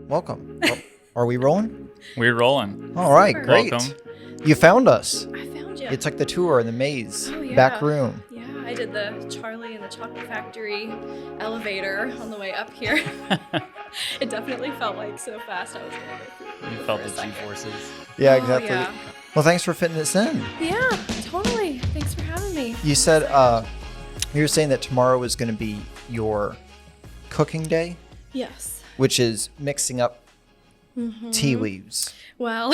Welcome. Are we rolling? We're rolling. All right, Super. great. Welcome. You found us. I found you. You took the tour in the maze, Oh, yeah. back room. Yeah, I did the Charlie and the Chocolate Factory elevator on the way up here. It definitely felt like so fast I was going to go through. You felt the G-forces. Yeah, Oh, exactly. yeah. Well, thanks for fitting this in. Yeah, totally. Thanks for having me. You said you were saying that tomorrow is going to be your cooking day, Yes. which is mixing up Mm-hmm. tea leaves. Well,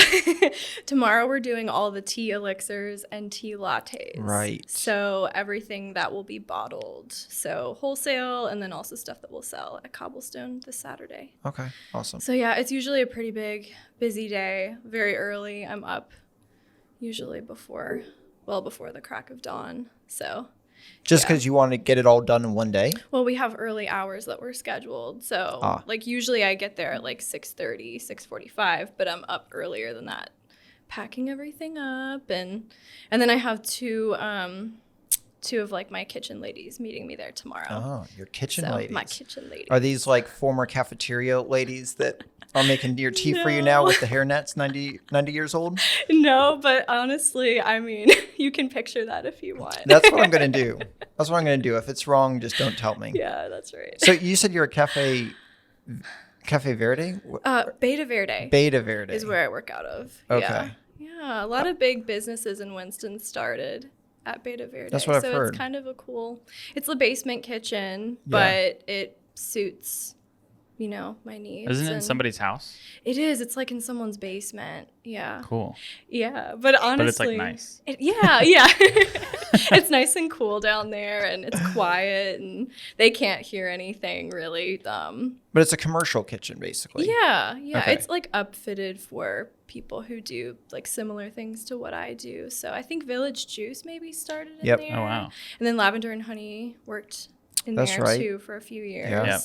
tomorrow we're doing all the tea elixirs and tea lattes. Right. So everything that will be bottled. So wholesale and then also stuff that we'll sell at Cobblestone this Saturday. Okay, awesome. So yeah, it's usually a pretty big, busy day. Very early. I'm up usually before the crack of dawn. So Just yeah. because you want to get it all done in one day? well, we have early hours that were scheduled. So like usually I get there at like 6:30, 6:45, but I'm up earlier than that, packing everything up and then I have two of like my kitchen ladies meeting me there tomorrow. Oh, your kitchen so ladies. my kitchen ladies. Are these like former cafeteria ladies that are making your tea for you now No. with the hairnets, 90 years old? No, but honestly, I mean, you can picture that if you want. That's what I'm going to do. That's what I'm going to do. If it's wrong, just don't tell me. Yeah, that's right. So you said you're a Cafe Verde? Beta Verde. Beta Verde. is where I work out of. Okay. Yeah, a lot of big businesses in Winston started at Beta Verde. That's what I've heard. So it's kind of a cool, it's a basement kitchen, but it suits, my needs. Isn't it in and somebody's house? It is. It's like in someone's basement. Yeah. Cool. Yeah. But honestly. But it's like nice. Yeah. It's nice and cool down there and it's quiet and they can't hear anything really. But it's a commercial kitchen, basically. Yeah. Okay. It's like upfitted for people who do like similar things to what I do. So I think Village Juice maybe started in Yep. there. Oh, wow. And then Lavender and Honey worked in That's there right. too for a few years. Yeah. Yep.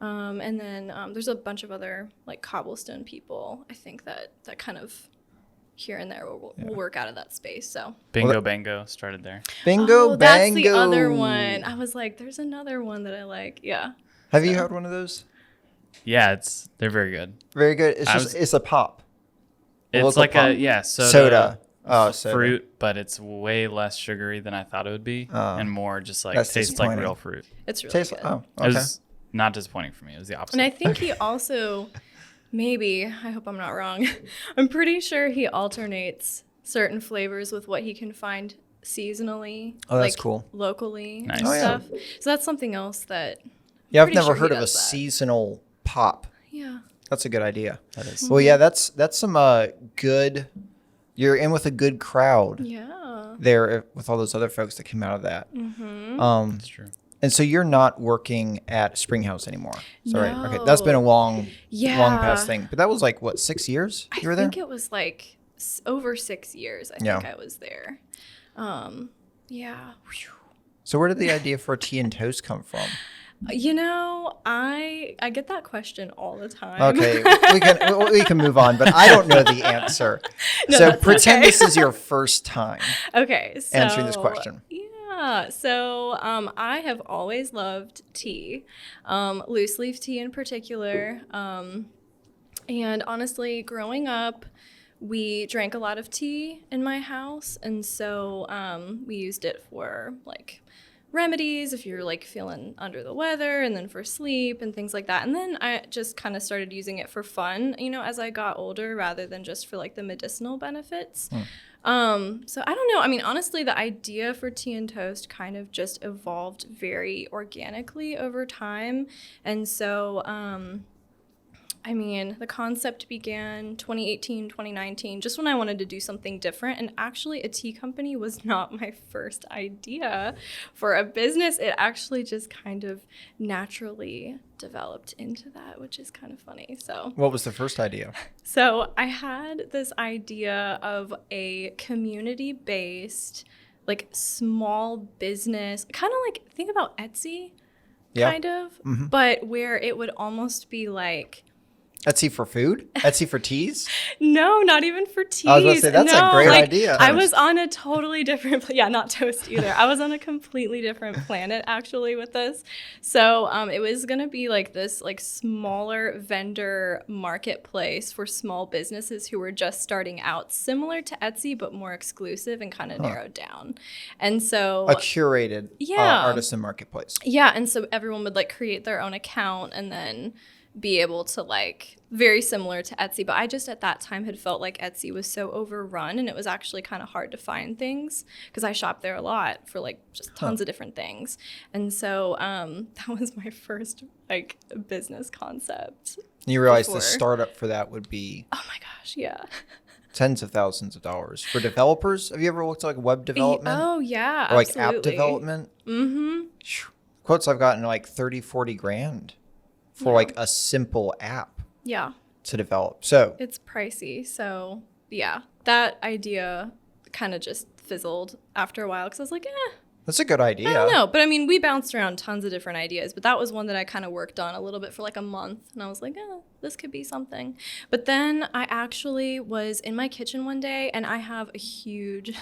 And then there's a bunch of other like Cobblestone people, I think that kind of here and there will work out of that space. So Bingo Bango started there. Bingo that's Bango. the other one. I was like, there's another one that I like. Yeah. Have you had one of those? Yeah, they're very good. Very good. It's a pop. It's local like pop. soda. Oh, soda. Fruit, but it's way less sugary than I thought it would be, and more just like That's tastes like disappointing. real fruit. It's really Tastes. good. Oh, It okay. was not disappointing for me. It was the opposite. And I think he also, maybe, I hope I'm not wrong, I'm pretty sure he alternates certain flavors with what he can find seasonally. Oh, that's like, cool. Locally Nice. and Oh, yeah. stuff. So that's something else that, Yeah, I've pretty never sure he heard of a does that. seasonal pop. yeah. That's a good idea. that is. Well, yeah, that's some good. You're in with a good crowd Yeah. there with all those other folks that came out of that. Mm-hmm. That's true. And so you're not working at Springhouse anymore. Is that right? Okay, No. that's been a long Yeah. past thing. But that was like what, 6 years you were there? I think it was like over 6 years. I think I was there. Yeah. So where did the idea for tea and toast come from? I get that question all the time. Okay, we can move on, but I don't know the answer. No, so that's pretend okay. this is your first time Okay, so answering this question. Yeah, so I have always loved tea, loose leaf tea in particular. And honestly, growing up, we drank a lot of tea in my house, and so we used it for like remedies if you're like feeling under the weather, and then for sleep and things like that. And then I just kind of started using it for fun, as I got older, rather than just for like the medicinal benefits. So I don't know. I mean, honestly, the idea for tea and toast kind of just evolved very organically over time. And so, the concept began 2018, 2019, just when I wanted to do something different. And actually, a tea company was not my first idea for a business. It actually just kind of naturally developed into that, which is kind of funny. So What was the first idea? So I had this idea of a community-based, like small business, kind of like, think about Etsy, Yeah. kind of, Mhm. but where it would almost be like Etsy for food? Etsy for teas? No, not even for teas. I was going to say, that's a great idea. I was on a totally different, not toast either. I was on a completely different planet actually with this. So it was going to be like this like smaller vendor marketplace for small businesses who were just starting out, similar to Etsy, but more exclusive and kind of narrowed down. And so a curated artisan marketplace. Yeah. And so everyone would like create their own account and then be able to like very similar to Etsy. But I just at that time had felt like Etsy was so overrun and it was actually kind of hard to find things because I shopped there a lot for like just tons of different things. And so that was my first like business concept. You realize the startup for that would be oh my gosh, yeah. tens of thousands of dollars for developers. Have you ever looked at like web development? Oh yeah, or like absolutely. app development? Quotes I've gotten like 30-40 grand for like a simple app to develop. So it's pricey. So yeah, that idea kind of just fizzled after a while because I was like, that's a good idea. I don't know. But I mean, we bounced around tons of different ideas, but that was one that I kind of worked on a little bit for like a month. And I was like, this could be something. But then I actually was in my kitchen one day and I have a huge,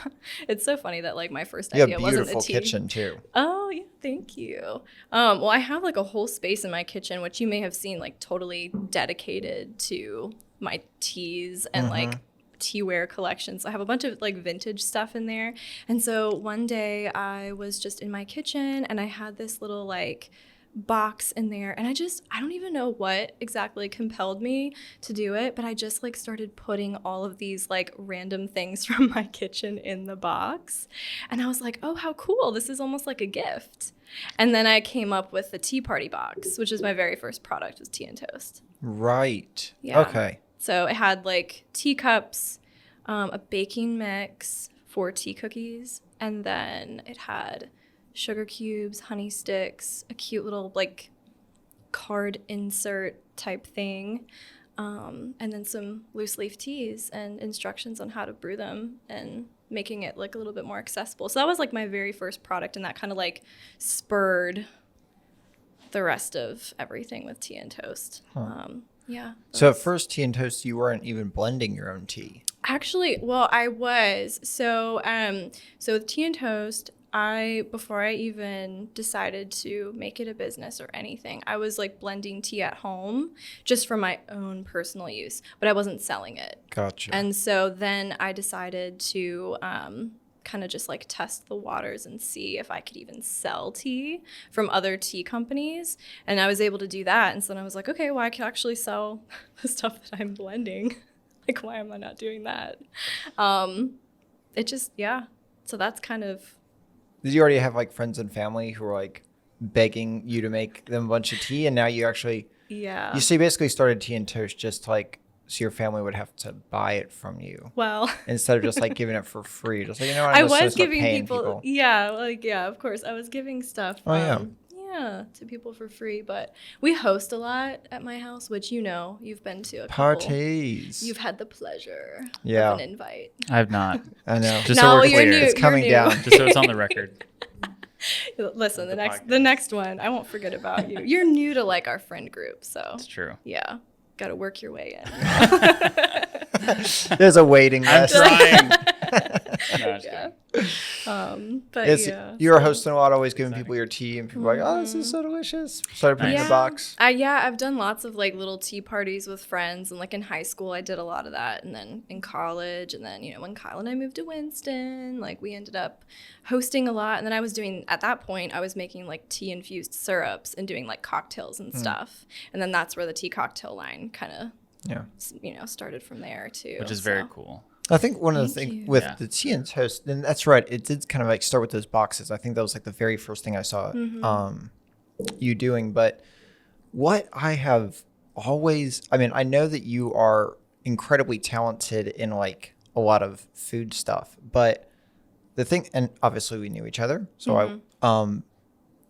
it's so funny that like my first idea wasn't the tea. You have a beautiful kitchen too. Oh yeah, thank you. Well, I have like a whole space in my kitchen, which you may have seen like totally dedicated to my teas and like teaware collections. I have a bunch of like vintage stuff in there. And so one day I was just in my kitchen and I had this little like box in there and I don't even know what exactly compelled me to do it, but I just like started putting all of these like random things from my kitchen in the box. And I was like, oh, how cool. This is almost like a gift. And then I came up with the tea party box, which is my very first product, was tea and toast. Right. Yeah. Okay. So it had like teacups, a baking mix for tea cookies, and then it had sugar cubes, honey sticks, a cute little like card insert type thing, and then some loose leaf teas and instructions on how to brew them and making it like a little bit more accessible. So that was like my very first product, and that kind of like spurred the rest of everything with tea and toast. Yeah. So at first, tea and toast, you weren't even blending your own tea. Actually, well, I was. So with tea and toast, before I even decided to make it a business or anything, I was like blending tea at home just for my own personal use, but I wasn't selling it. Gotcha. And so then I decided to kind of just like test the waters and see if I could even sell tea from other tea companies. And I was able to do that. And so then I was like, okay, well, I could actually sell the stuff that I'm blending. Like, why am I not doing that? So that's kind of. Did you already have like friends and family who were like begging you to make them a bunch of tea? And now you actually. Yeah. You basically started tea and toast just like so your family would have to buy it from you. Well, instead of just like giving it for free, just like, I was giving people. Yeah, of course, I was giving stuff. To people for free, but we host a lot at my house, which you've been to a parties. You've had the pleasure of an invite. I have not. I know. Just so we're clear, it's coming down. Just so it's on the record. Listen, the next one, I won't forget about you. You're new to like our friend group, so it's true. Yeah, got to work your way in. There's a waiting list. I'm trying. You were hosting a lot, always giving people your tea, and people are like, "Oh, this is so delicious." Started putting in the box. I've done lots of like little tea parties with friends, and like in high school, I did a lot of that, and then in college, and then when Kyle and I moved to Winston, like we ended up hosting a lot, and then I was making like tea infused syrups and doing like cocktails and stuff, and then that's where the tea cocktail line kind of started from there too, which is very cool. I think one of the things with the tea and toast, and that's right, it did kind of like start with those boxes. I think that was like the very first thing I saw you doing. But what I have always, I know that you are incredibly talented in like a lot of food stuff, but the thing, and obviously we knew each other, so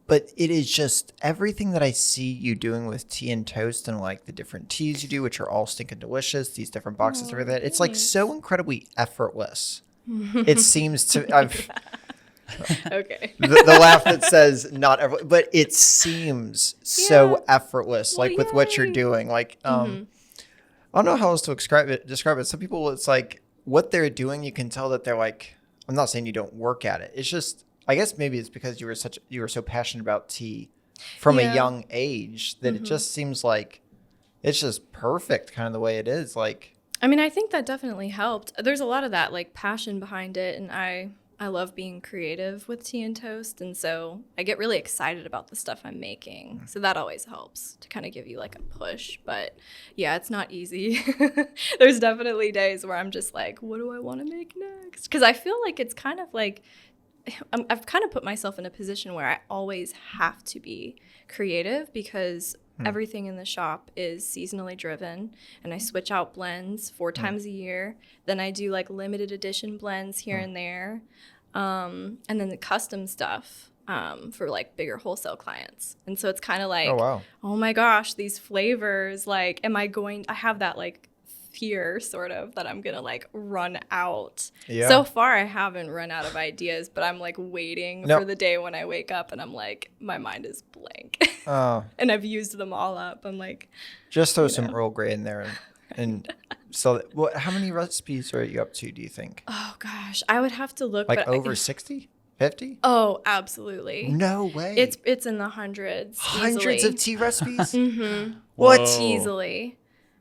but it is just everything that I see you doing with tea and toast and like the different teas you do, which are all stinking delicious, these different boxes and everything. It's like so incredibly effortless. It seems to, okay. the laugh that says not ever, but it seems so effortless, like with what you're doing. Like, I don't know how else to describe it. Some people, it's like what they're doing. You can tell that they're like. I'm not saying you don't work at it. It's just, I guess maybe it's because you were so passionate about tea from a young age that it just seems like it's just perfect, kind of the way it is. Like, I mean, I think that definitely helped. There's a lot of that like passion behind it, and I love being creative with tea and toast, and so I get really excited about the stuff I'm making. So that always helps to kind of give you like a push. But yeah, it's not easy. There's definitely days where I'm just like, what do I want to make next? Because I feel like it's kind of like I've kind of put myself in a position where I always have to be creative because everything in the shop is seasonally driven, and I switch out blends 4 times a year. Then I do like limited edition blends here and there. And then the custom stuff for like bigger wholesale clients. And so it's kind of like, oh my gosh, these flavors, like, I have that like fear sort of that I'm gonna like run out. So far I haven't run out of ideas, but I'm like waiting for the day when I wake up and I'm like, my mind is blank. And I've used them all up. I'm like, just throw some Earl Grey in there and so how many recipes are you up to, do you think? Oh gosh, I would have to look, like over 60, 50? Oh, absolutely. No way. It's in the hundreds of tea recipes. What? Easily.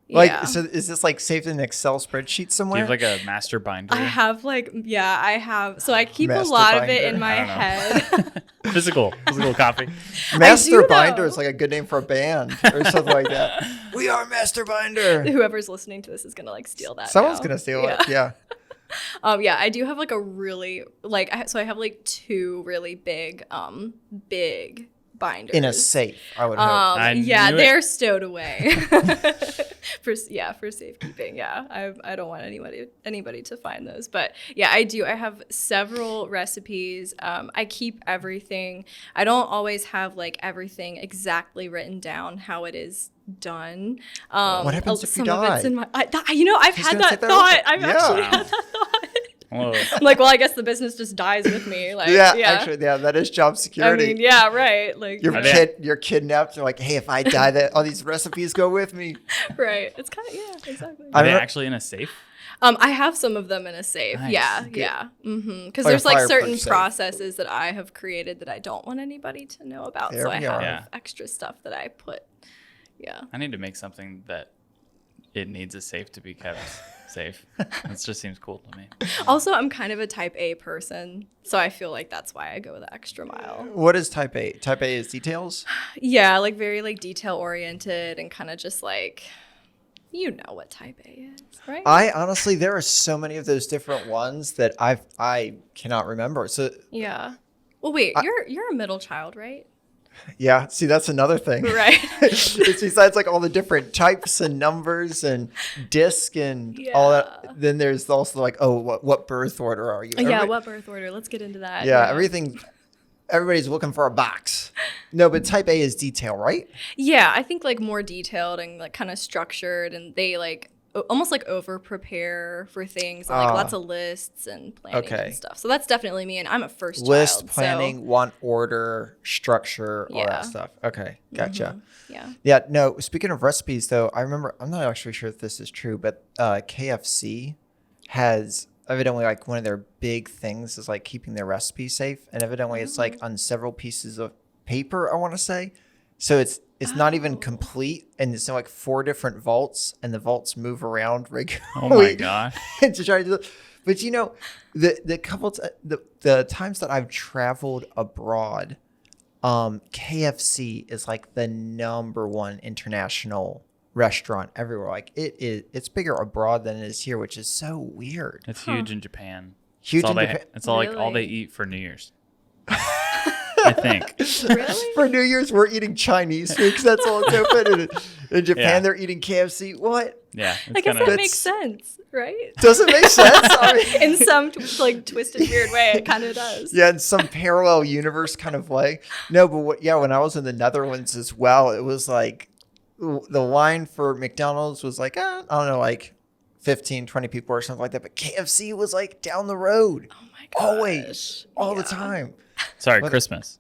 Like, so is this like saved in an Excel spreadsheet somewhere? Do you have like a master binder? I have so I keep a lot of it in my head. Physical copy. Master Binder is like a good name for a band or something like that. We are Master Binder. Whoever's listening to this is gonna like steal that. Someone's gonna steal it. Yeah. I do have like a really I have like 2 really big binders in a safe, I would hope. They're stowed away for safekeeping. I don't want anybody to find those, but I have several recipes. I keep everything. I don't always have like everything exactly written down how it is done. What happens if you die? Of it's in my, I've had that thought. I've actually had that thought. Whoa. I'm like, well, I guess the business just dies with me. Like, actually, that is job security. I mean, right. Like, you're kidnapped. You're like, hey, if I die, that all these recipes go with me. Right. It's kind of exactly. Are they actually in a safe? I have some of them in a safe. Nice. Yeah. Because there's like certain processes that I have created that I don't want anybody to know about. So I have extra stuff that I put. Yeah. I need to make something that it needs a safe to be kept safe. That just seems cool to me. Also, I'm kind of a type A person, so I feel like that's why I go the extra mile. What is type A? Type A is details? Yeah, like very like detail oriented and kind of just like, you know what type A is, right? I honestly, there are so many of those different ones that I cannot remember. So yeah. Well, wait, you're a middle child, right? Yeah, see, that's another thing. Right. It's besides like all the different types and numbers and disc and all that, then there's also like, what birth order are you? What birth order? Let's get into that. Yeah, everybody's looking for a box. No, but type A is detail, right? Yeah, I think like more detailed and like kind of structured, and they like almost like over prepare for things and like lots of lists and planning and stuff. So that's definitely me, and I'm a first child. List, planning, want order, structure, all that stuff. Okay, gotcha. Yeah. No, speaking of recipes though, I remember, I'm not actually sure if this is true, but KFC has evidently like one of their big things is like keeping their recipes safe, and evidently it's like on several pieces of paper, I want to say. So it's not even complete, and it's like 4 different vaults, and the vaults move around regularly. Oh my gosh! To try to do it. But you know, the times that I've traveled abroad, KFC is like the #1 international restaurant everywhere. Like it's bigger abroad than it is here, which is so weird. It's huge in Japan. It's all like all they eat for New Year's. I think. Really? For New Year's, we're eating Chinese food because that's all it's open. In Japan, they're eating KFC. What? Yeah. I guess that makes sense, right? Does it make sense? I mean, in some like twisted, weird way, it kind of does. Yeah, in some parallel universe kind of way. No, but when I was in the Netherlands as well, it was like the line for McDonald's was like, I don't know, like 15, 20 people or something like that. But KFC was like down the road. Oh my gosh. Always. All the time. Sorry, Christmas.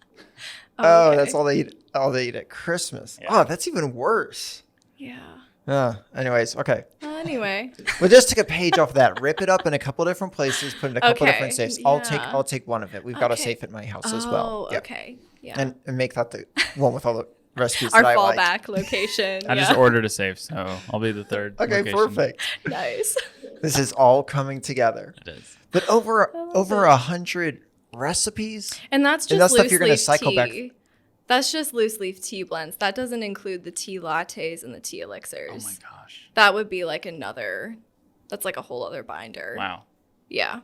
Okay. That's all they eat. All they eat at Christmas. Yeah. Oh, that's even worse. Yeah. Anyways, okay. Anyway. Well, just take a page off of that, rip it up in a couple different places, put it in a couple different safes. Yeah. I'll take one of it. We've got a safe at my house as well. Oh, okay. Yeah. And make that the one with all the recipes Our that I like. fallback location. I just ordered a safe, so I'll be the third. Okay, location. perfect. Nice. This is all coming together. It is. But over 100 recipes, And that's just that stuff loose you're gonna leaf cycle tea. back. That's just loose leaf tea blends. That doesn't include the tea lattes and the tea elixirs. Oh my gosh. That would be like that's like a whole other binder. Wow. Yeah.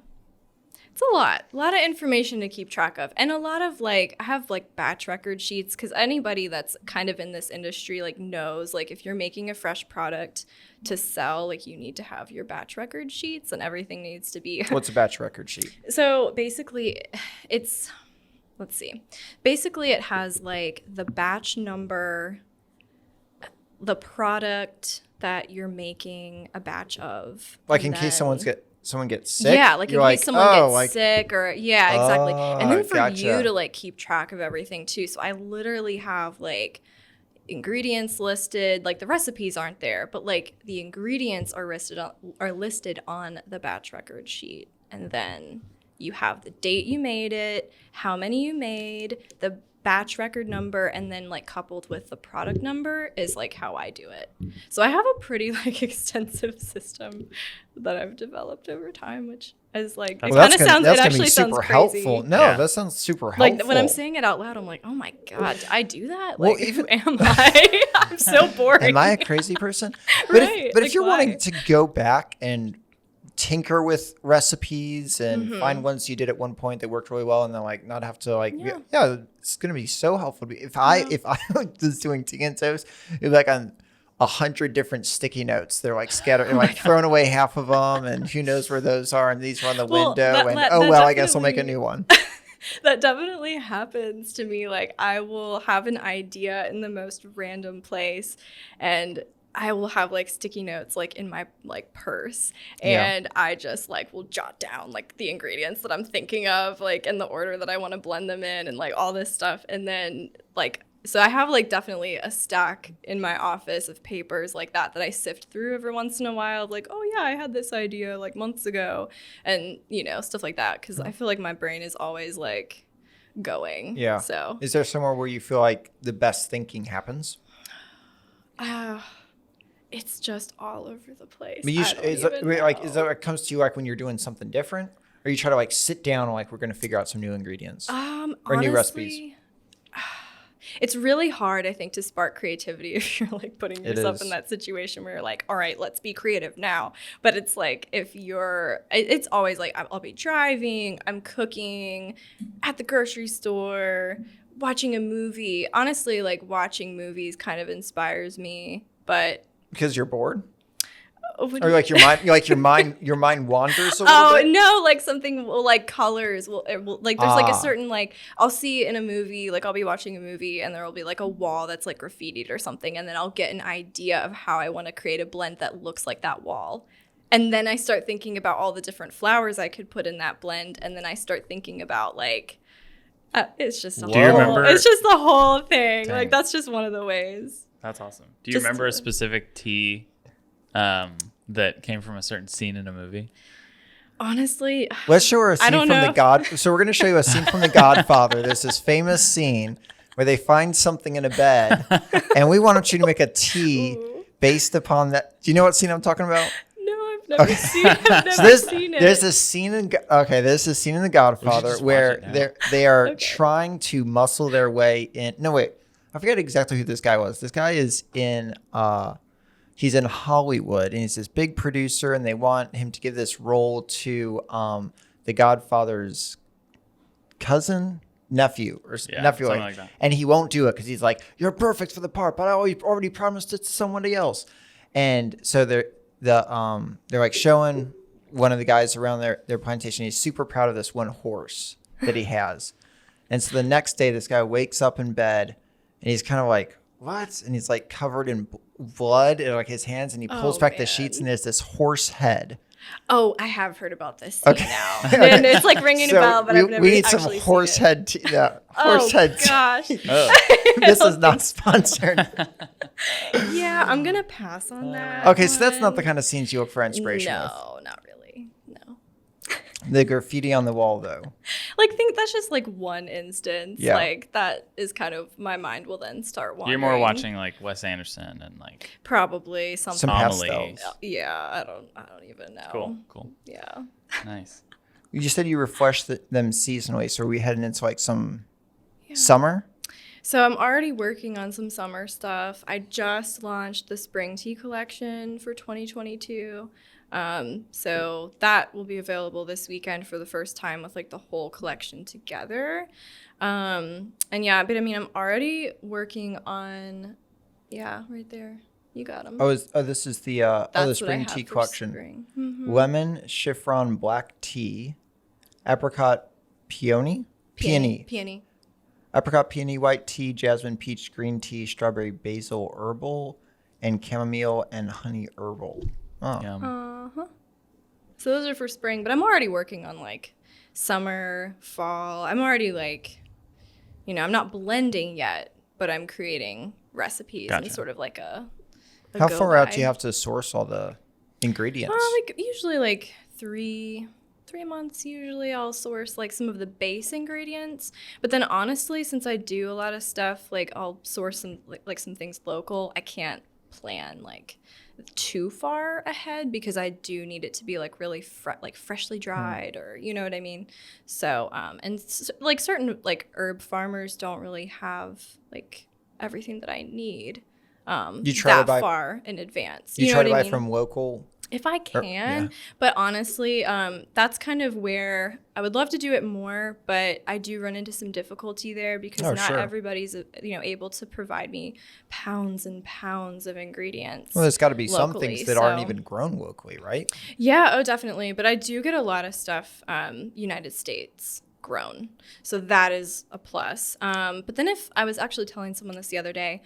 It's a lot of information to keep track of. And a lot of I have batch record sheets because anybody that's kind of in this industry knows if you're making a fresh product to sell, you need to have your batch record sheets and everything needs to be. What's a batch record sheet? So basically let's see. Basically it has the batch number, the product that you're making a batch of. In case someone gets sick. Yeah, in case someone gets sick or exactly. And then for gotcha. you to keep track of everything too. So I literally have ingredients listed. The recipes aren't there, but the ingredients are listed on the batch record sheet. And then you have the date you made it, how many you made, the batch record number, and then coupled with the product number is how I do it. So I have a pretty extensive system that I've developed over time, which is it kind of sounds, it actually sounds crazy. Helpful. No, Yeah. That sounds super helpful. When I'm saying it out loud, I'm like, oh my God, did I do that? Well, who am I? I'm so boring. Am I a crazy person? But Right, if you're why? wanting to go back and tinker with recipes and find ones you did at one point that worked really well and then not have to it's going to be so helpful to me. If I was doing tea and toast, it'd be on 100 different sticky notes. They're scattered, thrown away half of them, and who knows where those are, and these are on the window, I guess I'll make a new one. That definitely happens to me. I will have an idea in the most random place, and I will have sticky notes in my purse, and I just will jot down the ingredients that I'm thinking of in the order that I want to blend them in and all this stuff. And then so I have definitely a stack in my office of papers that I sift through every once in a while oh yeah, I had this idea months ago, and stuff like that, because I feel my brain is always going. Yeah. So is there somewhere where you feel the best thinking happens? It's just all over the place. But is that what comes to you when you're doing something different, or you try to sit down and we're going to figure out some new ingredients or honestly, new recipes? It's really hard, I think, to spark creativity if you're putting yourself in that situation where you're all right, let's be creative now. But it's it's always I'll be driving, I'm cooking, at the grocery store, watching a movie. Honestly, watching movies kind of inspires me, but because you're bored? Or your mind wanders a little bit? No, something colors will there's a certain I'll see in a movie, I'll be watching a movie and there will be a wall that's graffitied or something, and then I'll get an idea of how I want to create a blend that looks like that wall. And then I start thinking about all the different flowers I could put in that blend, and then I start thinking about it's just it's just the whole thing. Dang. That's just one of the ways. That's awesome. Do you remember a specific tea that came from a certain scene in a movie? Honestly, let's show her a scene from The Godfather. So we're going to show you a scene from The Godfather. There's this famous scene where they find something in a bed, and we want you to make a tea based upon that. Do you know what scene I'm talking about? No, I've never seen it. There's a scene in The Godfather where they are trying to muscle their way in. No, wait. I forget exactly who this guy was. This guy is he's in Hollywood, and he's this big producer, and they want him to give this role to the Godfather's nephew, like that. And he won't do it because he's you're perfect for the part, but I already promised it to somebody else. And so they're showing one of the guys around their plantation. He's super proud of this one horse that he has. And so the next day, this guy wakes up in bed, and he's kind of what? And he's covered in blood in his hands, and he pulls back the sheets, and there's this horse head. Oh, I have heard about this scene now. And it's ringing a bell, but I've never we need actually some seen horse it. head tea. Yeah, horse head tea. Gosh. This is not sponsored. Yeah, I'm gonna pass on that. Okay, so that's not the one. kind of scenes you look for inspiration with. No, not really. No. The graffiti on the wall, though. Like, think that's just like one instance. Yeah. Like, that is kind of my mind will then start wandering. You're more watching like Wes Anderson and like Probably something. Some Amelie. pastels. Yeah, I don't even know. Cool. Yeah. Nice. You said you refresh them seasonally, so are we heading into like some summer? So I'm already working on some summer stuff. I just launched the spring tea collection for 2022. So that will be available this weekend for the first time with like the whole collection together. And yeah, but I mean, I'm already working on, right there. You got them. This is the spring tea collection. Mm-hmm. Lemon chiffon black tea, apricot peony, apricot peony white tea, jasmine peach green tea, strawberry basil herbal, and chamomile and honey herbal. Oh. Yum. So those are for spring, but I'm already working on like summer, fall. I'm already like, I'm not blending yet, but I'm creating recipes Gotcha. and sort of like a How far out go-by. do you have to source all the ingredients? Like usually like 3 months usually I'll source like some of the base ingredients. But then honestly, since I do a lot of stuff, like I'll source some like some things local. I can't plan like too far ahead because I do need it to be like really freshly dried or you know what I mean. So like certain like herb farmers don't really have like everything that I need You try that to buy far in advance. You know try what to I buy mean? from local. If I can, but honestly, that's kind of where I would love to do it more, but I do run into some difficulty there because not everybody's, able to provide me pounds and pounds of ingredients. Well, there's got to be some locally, things that aren't even grown locally, right? Yeah, oh, definitely. But I do get a lot of stuff United States grown. So that is a plus. But then if I was actually telling someone this the other day,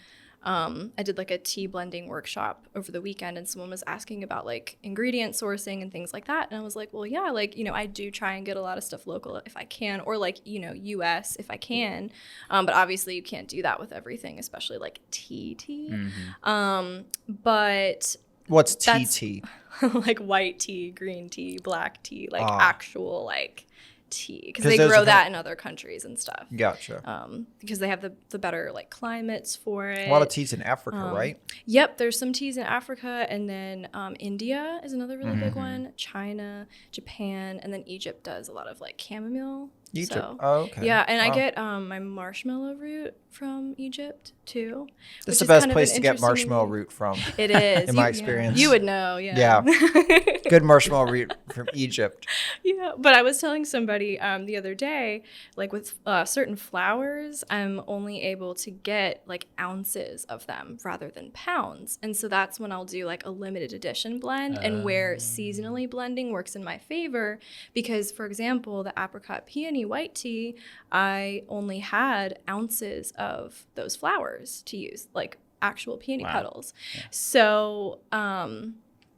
I did like a tea blending workshop over the weekend and someone was asking about like ingredient sourcing and things like that. And I was like, well, yeah, like, I do try and get a lot of stuff local if I can, or like, US if I can. But obviously you can't do that with everything, especially like tea. Mm-hmm. But what's tea? Like white tea, green tea, black tea, like actual like tea, because they those grow are that in other countries and stuff. Gotcha. Because they have the better like climates for it. A lot of teas in Africa, right? Yep, there's some teas in Africa, and then India is another really big one. China, Japan, and then Egypt does a lot of like chamomile. Egypt. So, okay. Yeah, and I get my marshmallow root from Egypt too. It's the best place to get marshmallow root from. It is. in my experience. You would know, yeah. Yeah. Good marshmallow root from Egypt. Yeah, but I was telling somebody the other day, like with certain flowers, I'm only able to get like ounces of them rather than pounds. And so that's when I'll do like a limited edition blend and where seasonally blending works in my favor because, for example, the apricot peony white tea, I only had ounces of those flowers to use, like actual peony petals. Yeah. So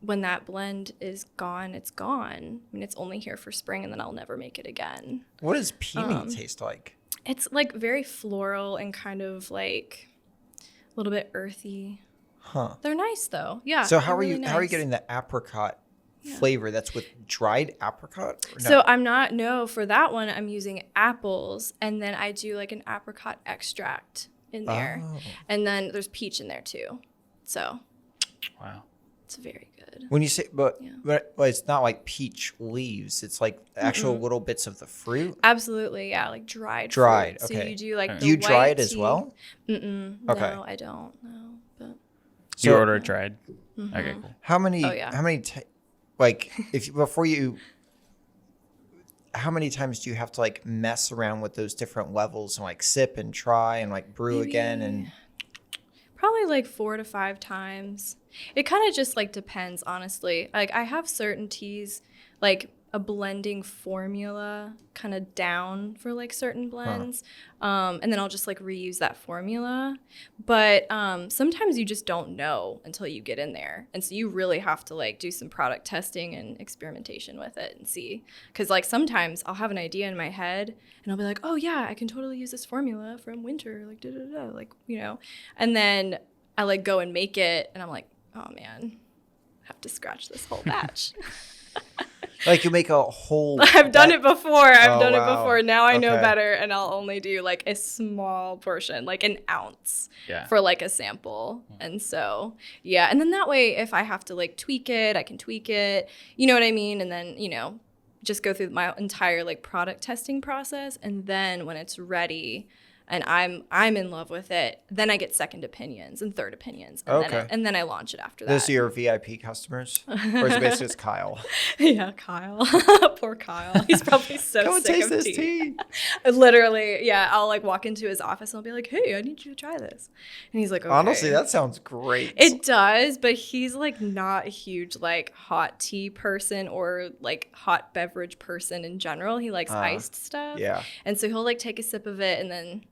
when that blend is gone, it's gone. I mean, it's only here for spring and then I'll never make it again. What does peony taste like? It's like very floral and kind of like a little bit earthy. Huh. They're nice though. Yeah. So how are really you nice. How are you getting the apricot flavor? That's with dried apricot? Or no? So I'm not, for that one, I'm using apples and then I do like an apricot extract in there. Oh. And then there's peach in there too. So. Wow. It's very good. When you say, but it's not like peach leaves. It's like actual little bits of the fruit. Absolutely, yeah, like dried. Dried. Fruit. Okay. So you do like. Do you dry it as well? Okay. No, I don't. No, but. So you order it dried. Mm-hmm. Okay, cool. How many? Like if before you. How many times do you have to like mess around with those different levels and like sip and try and like brew again and? Probably like 4 to 5 times. It kind of just like depends, honestly. Like I have certain teas, like a blending formula kind of down for like certain blends. And then I'll just like reuse that formula. But sometimes you just don't know until you get in there. And so you really have to like do some product testing and experimentation with it and see. Because like sometimes I'll have an idea in my head and I'll be like, oh yeah, I can totally use this formula from winter, like da-da-da, like, And then I like go and make it, and I'm like, oh man, I have to scratch this whole batch. Like you make a whole. I've done it before. I've done it wow. before. Now I know Okay. better, and I'll only do like a small portion, like an ounce for like a sample. And so, yeah. And then that way, if I have to like tweak it, I can tweak it. You know what I mean? And then, you know, just go through my entire like product testing process. And then when it's ready and I'm in love with it, then I get second opinions and third opinions. And then I launch it after that. Those are your VIP customers? Or is it basically just Kyle? Yeah, Kyle. Poor Kyle. He's probably so Come and sick taste of this tea. tea. Literally, yeah. I'll like walk into his office and I'll be like, hey, I need you to try this. And he's like, okay. Honestly, that sounds great. It does, but he's like not a huge like hot tea person or like hot beverage person in general. He likes iced stuff. Yeah. And so he'll like take a sip of it, and then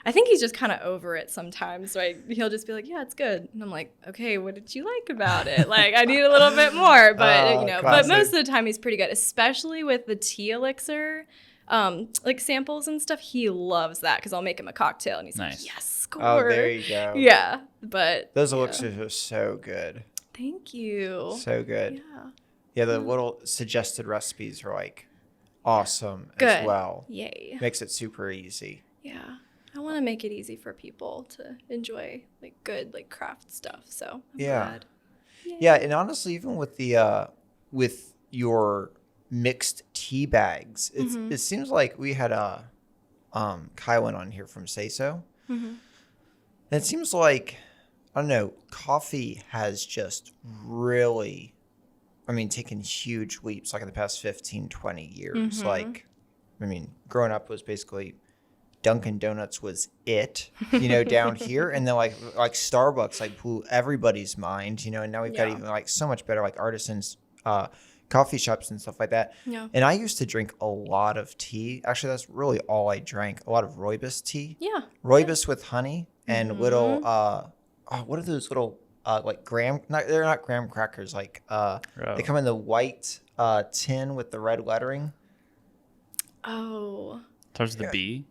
I think he's just kind of over it sometimes. So he'll just be like, yeah, it's good. And I'm like, okay, what did you like about it? Like, I need a little bit more. But, you know, classic. but most of the time he's pretty good, especially with the tea elixir, like samples and stuff. He loves that because I'll make him a cocktail and he's like, yes, score. Oh, there you go. Yeah. But those elixirs are so good. Thank you. So good. Yeah. Yeah, the little suggested recipes are like awesome Good. as well. Yay. Makes it super easy. Yeah. I want to make it easy for people to enjoy like good like craft stuff. So I'm glad. Yeah, and honestly, even with the with your mixed tea bags, it seems like we had Kylan on here from Say So. And it seems like, I don't know, coffee has just really, I mean, taken huge leaps like in the past 15, 20 years. Like, I mean, growing up was basically Dunkin' Donuts was it, you know, down here. And then like Starbucks like blew everybody's mind, you know, and now we've got even like so much better like artisans, coffee shops and stuff like that. Yeah. And I used to drink a lot of tea. Actually, that's really all I drank. A lot of rooibos tea. Yeah. Rooibos with honey and little, what are those little like they're not graham crackers. Like they come in the white tin with the red lettering. Oh. Towards the B?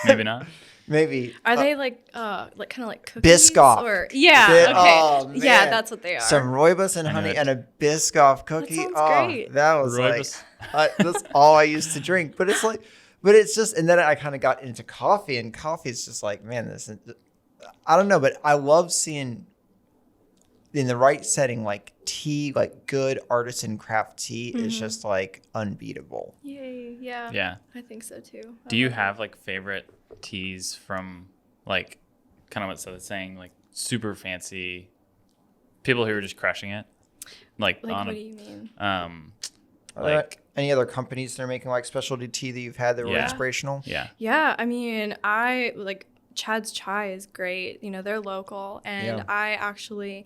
Maybe not. Maybe. Are they like kind of like cookies? Biscoff. Or yeah, okay. Oh, yeah, that's what they are. Some rooibos and honey and a Biscoff cookie. That sounds great. That was Rooibos. like that's all I used to drink. But it's just, and then I kind of got into coffee, and coffee is just like, man, this is, I don't know, but I love seeing in the right setting, like tea, like good artisan craft tea is just like unbeatable. Yay. Yeah. Yeah. I think so too. Do you have like favorite teas from like kind of what Seth is saying, like super fancy people who are just crushing it? Like on what do you mean? Like any other companies that are making like specialty tea that you've had that were inspirational? Yeah. Yeah. I mean, I like Chad's Chai is great. You know, they're local. And I actually,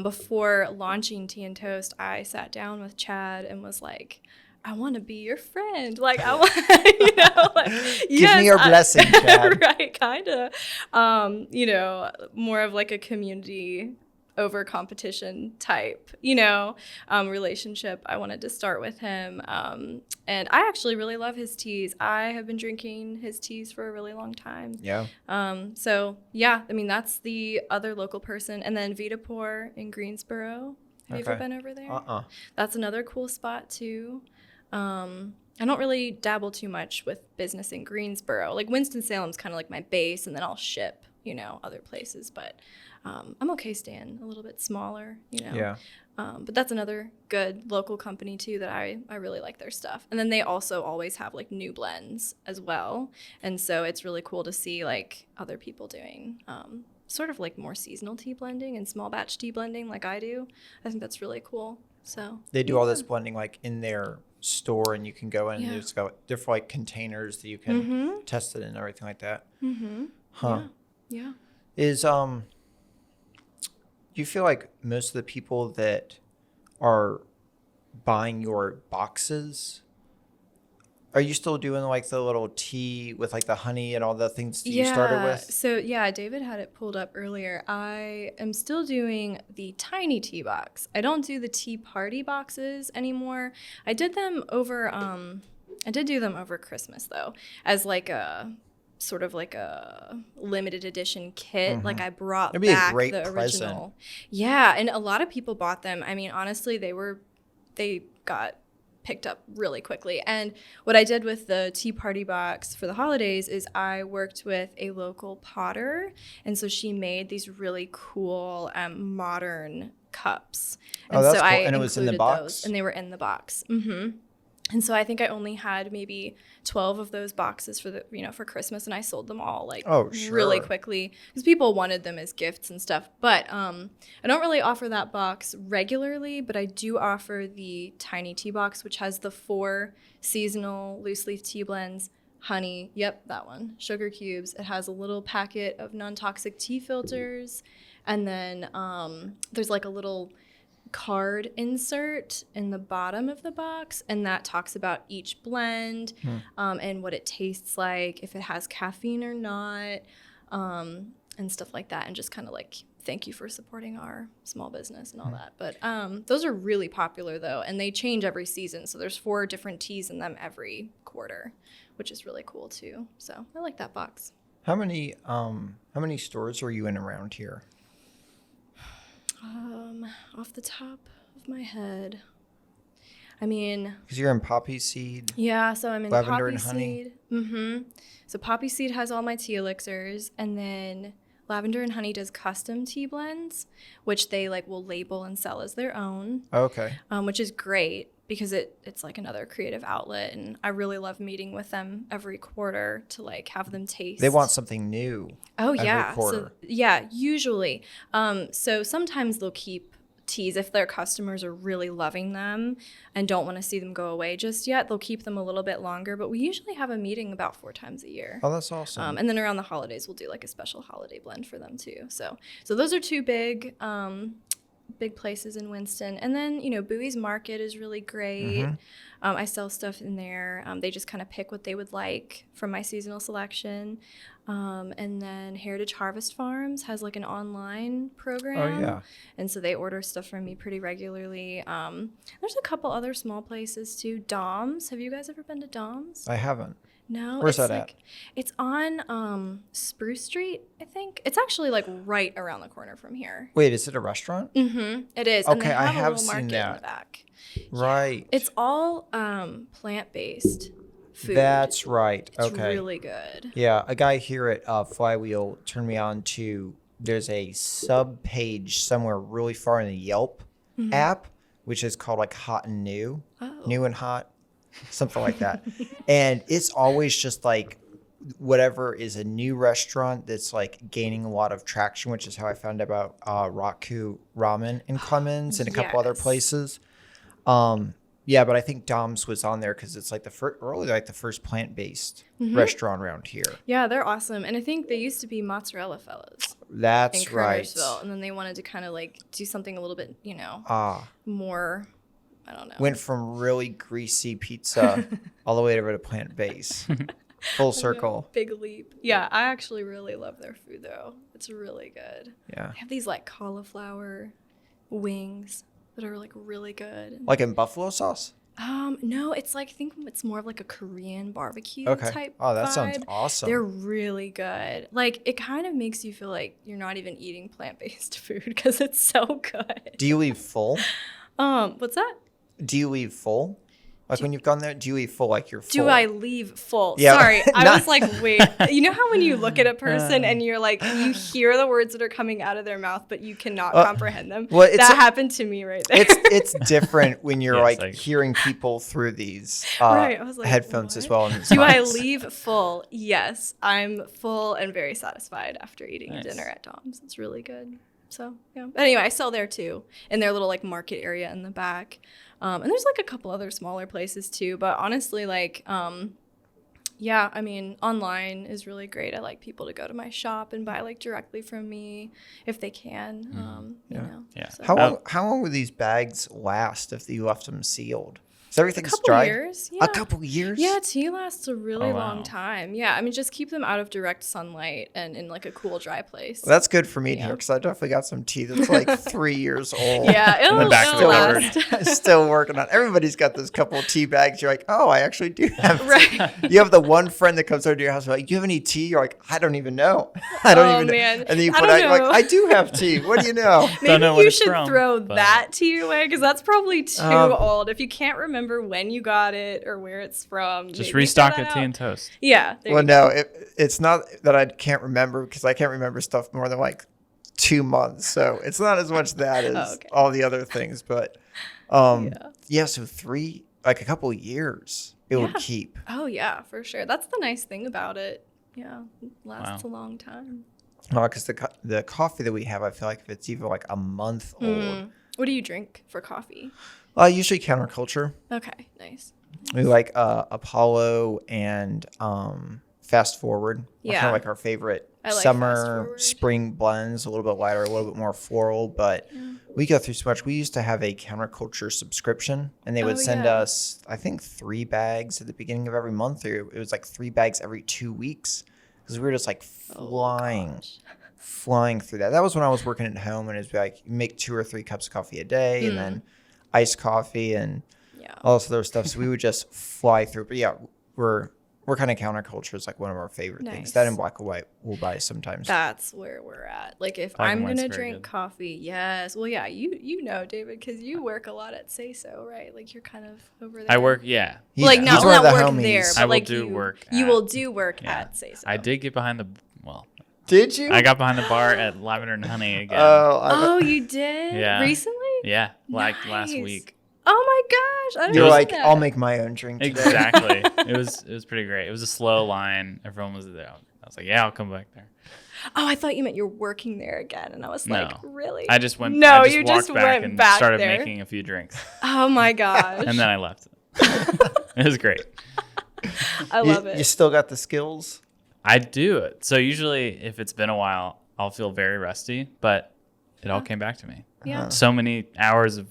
before launching Tea and Toast, I sat down with Chad and was like, I want to be your friend. Like, I want, you know, like, give me your blessing, Chad. Right, kind of. You know, more of like a community over competition type, you know, relationship. I wanted to start with him. And I actually really love his teas. I have been drinking his teas for a really long time. Yeah. So yeah, I mean, that's the other local person. And then Vitapur in Greensboro. Have you ever been over there? That's another cool spot too. I don't really dabble too much with business in Greensboro. Like Winston-Salem's kind of like my base, and then I'll ship, you know, other places. But I'm okay staying a little bit smaller, you know. Yeah. But that's another good local company too that I really like their stuff. And then they also always have like new blends as well. And so it's really cool to see like other people doing sort of like more seasonal tea blending and small batch tea blending like I do. I think that's really cool. So they do all this blending like in their store, and you can go in and there's got different like containers that you can test it and everything like that. Huh. Yeah. Is do you feel like most of the people that are buying your boxes, are you still doing like the little tea with like the honey and all the things that you started with? So yeah, David had it pulled up earlier. I am still doing the tiny tea box. I don't do the tea party boxes anymore. I did them over I did do them over Christmas though, as like a sort of like a limited edition kit. Like I brought It'd be back a great the present. original. Yeah, and a lot of people bought them. I mean, honestly, they got picked up really quickly. And what I did with the tea party box for the holidays is I worked with a local potter, and so she made these really cool modern cups. And that's so cool. I And it was in the included box? those, and they were in the box. And so I think I only had maybe 12 of those boxes for for Christmas, and I sold them all like really quickly because people wanted them as gifts and stuff. But I don't really offer that box regularly, but I do offer the tiny tea box, which has the 4 seasonal loose leaf tea blends, honey, yep, that one, sugar cubes. It has a little packet of non-toxic tea filters, and then there's like a little card insert in the bottom of the box, and that talks about each blend and what it tastes like, if it has caffeine or not, and stuff like that, and just kind of like thank you for supporting our small business and all that. But those are really popular though, and they change every season, so there's 4 different teas in them every quarter, which is really cool too. So I like that box. How many stores are you in around here? Off the top of my head, I mean, because you're in poppy seed. Yeah, so I'm in lavender poppy and honey. seed. So poppy seed has all my tea elixirs, and then lavender and honey does custom tea blends, which they like will label and sell as their own. Okay. Which is great because it's like another creative outlet, and I really love meeting with them every quarter to like have them taste. They want something new. Oh every yeah. quarter. So yeah, usually. So sometimes they'll keep teas if their customers are really loving them and don't want to see them go away just yet. They'll keep them a little bit longer, but we usually have a meeting about 4 times a year. Oh, that's awesome. And then around the holidays, we'll do like a special holiday blend for them too. So those are 2 big places in Winston. And then, Bowie's Market is really great. I sell stuff in there. They just kind of pick what they would like from my seasonal selection. And then Heritage Harvest Farms has like an online program. Oh, yeah. And so they order stuff from me pretty regularly. There's a couple other small places too. Dom's. Have you guys ever been to Dom's? I haven't. No. Where's that at? It's on Spruce Street, I think. It's actually like right around the corner from here. Wait, is it a restaurant? Mm-hmm. It is. Okay, and they have I a have little seen market that. in the back. Right. It's all plant-based food. That's right. It's okay. really good. Yeah, a guy here at Flywheel turned me on to, there's a sub page somewhere really far in the Yelp app, which is called like Hot and New, New and Hot, something like that. And it's always just like whatever is a new restaurant that's like gaining a lot of traction, which is how I found out about Raku Ramen in Clemens and a couple other places. Yeah, but I think Dom's was on there because it's like the first plant-based restaurant around here. Yeah, they're awesome. And I think they used to be Mozzarella Fellows. That's in right. Kernersville, and then they wanted to kind of like do something a little bit, more, I don't know. Went from really greasy pizza all the way over to plant-based. Full circle. Big leap. Yeah, I actually really love their food though. It's really good. Yeah. They have these like cauliflower wings that are like really good. Like in buffalo sauce? No, it's like, I think it's more of like a Korean barbecue type Oh, that vibe. sounds awesome. They're really good. Like, it kind of makes you feel like you're not even eating plant-based food because it's so good. Do you leave full? What's that? Do you leave full? Like when you've gone there, do you leave full like you're full? Do I leave full? Yeah. Sorry, I was like, wait. You know how when you look at a person and you're like, you hear the words that are coming out of their mouth, but you cannot comprehend them? Well, that happened to me right there. It's different when you're like hearing people through these right. I was like, headphones as well. Do I leave full? Yes, I'm full and very satisfied after eating dinner at Dom's. It's really good. So, yeah. But anyway, I sell there too, in their little like market area in the back. And there's like a couple other smaller places too. But honestly, like, yeah, I mean, online is really great. I like people to go to my shop and buy like directly from me if they can. You know. Yeah. So. How long would these bags last if you left them sealed? So everything's couple dried? years. Yeah. A couple years? Yeah, tea lasts a really Oh, wow. long time. Yeah, I mean, just keep them out of direct sunlight and in like a cool, dry place. Well, that's good for me to Yeah. hear because I definitely got some tea that's like 3 years old. Yeah, In the it'll, back of it'll the cupboard. last. Still working on. Everybody's got those couple of tea bags. You're like, oh, I actually do have. Right. You have the one friend that comes over to your house. You're like, do you have any tea? You're like, I don't even know. I don't Oh, even know. man. And then you I put don't out, you're like, know. I do have tea. What do you know? Don't Maybe know what you it's should from, throw but- that tea away because that's probably too Um, old. If you can't remember when you got it or where it's from, Just maybe restock throw it that tea out. and toast. Yeah. There Well, you go. no, it's not that I can't remember because I can't remember stuff more than like 2 months. So it's not as much that as Oh, okay. all the other things. But yeah, so a couple of years it would Yeah. keep. Oh, yeah, for sure. That's the nice thing about it. Yeah. It lasts Wow. a long time. Because the coffee that we have, I feel like if it's even like a month old, What do you drink for coffee? usually counterculture. Okay. Nice. We like Apollo and Fast Forward. Kind Yeah. of like our favorite I like Fast summer, Forward. spring blends, a little bit lighter, a little bit more floral. But we go through so much. We used to have a counterculture subscription, and they would Oh, send yeah. us, I think, 3 bags at the beginning of every month, or it was like 3 bags every 2 weeks because we were just like flying through that. That was when I was working at home, and it was like you make 2 or 3 cups of coffee a day, and then iced coffee and Yeah. all this other stuff. So we would just fly through. But yeah, we're kind of counterculture is like one of our favorite things. Nice. That and black and white we'll buy sometimes. That's where we're at. Like if Black and I'm white's gonna very drink good. coffee, yes. Well, yeah, you know, David, because you work a lot at Say So, right? Like you're kind of over there. I work, yeah. Like He's not one of the work homies. there, but I will like do you, work you at- will do work Yeah. at Say So. I did get behind the, well, Did you? I got behind the bar at Lavender and Honey again. Oh, you did? Yeah. Recently? Yeah, like last Nice. week. Oh my gosh! I didn't you're know like, that. I'll make my own drink today. Exactly. It was pretty great. It was a slow line. Everyone was there. I was like, yeah, I'll come back there. Oh, I thought you meant you're working there again, and I was like, No. really? I just went. No, I just you walked just back went and back started there. making a few drinks, Oh my gosh! and then I left. It was great. I love it. You still got the skills? I do it. So usually, if it's been a while, I'll feel very rusty, but it all came back to me. Yeah. So many hours of,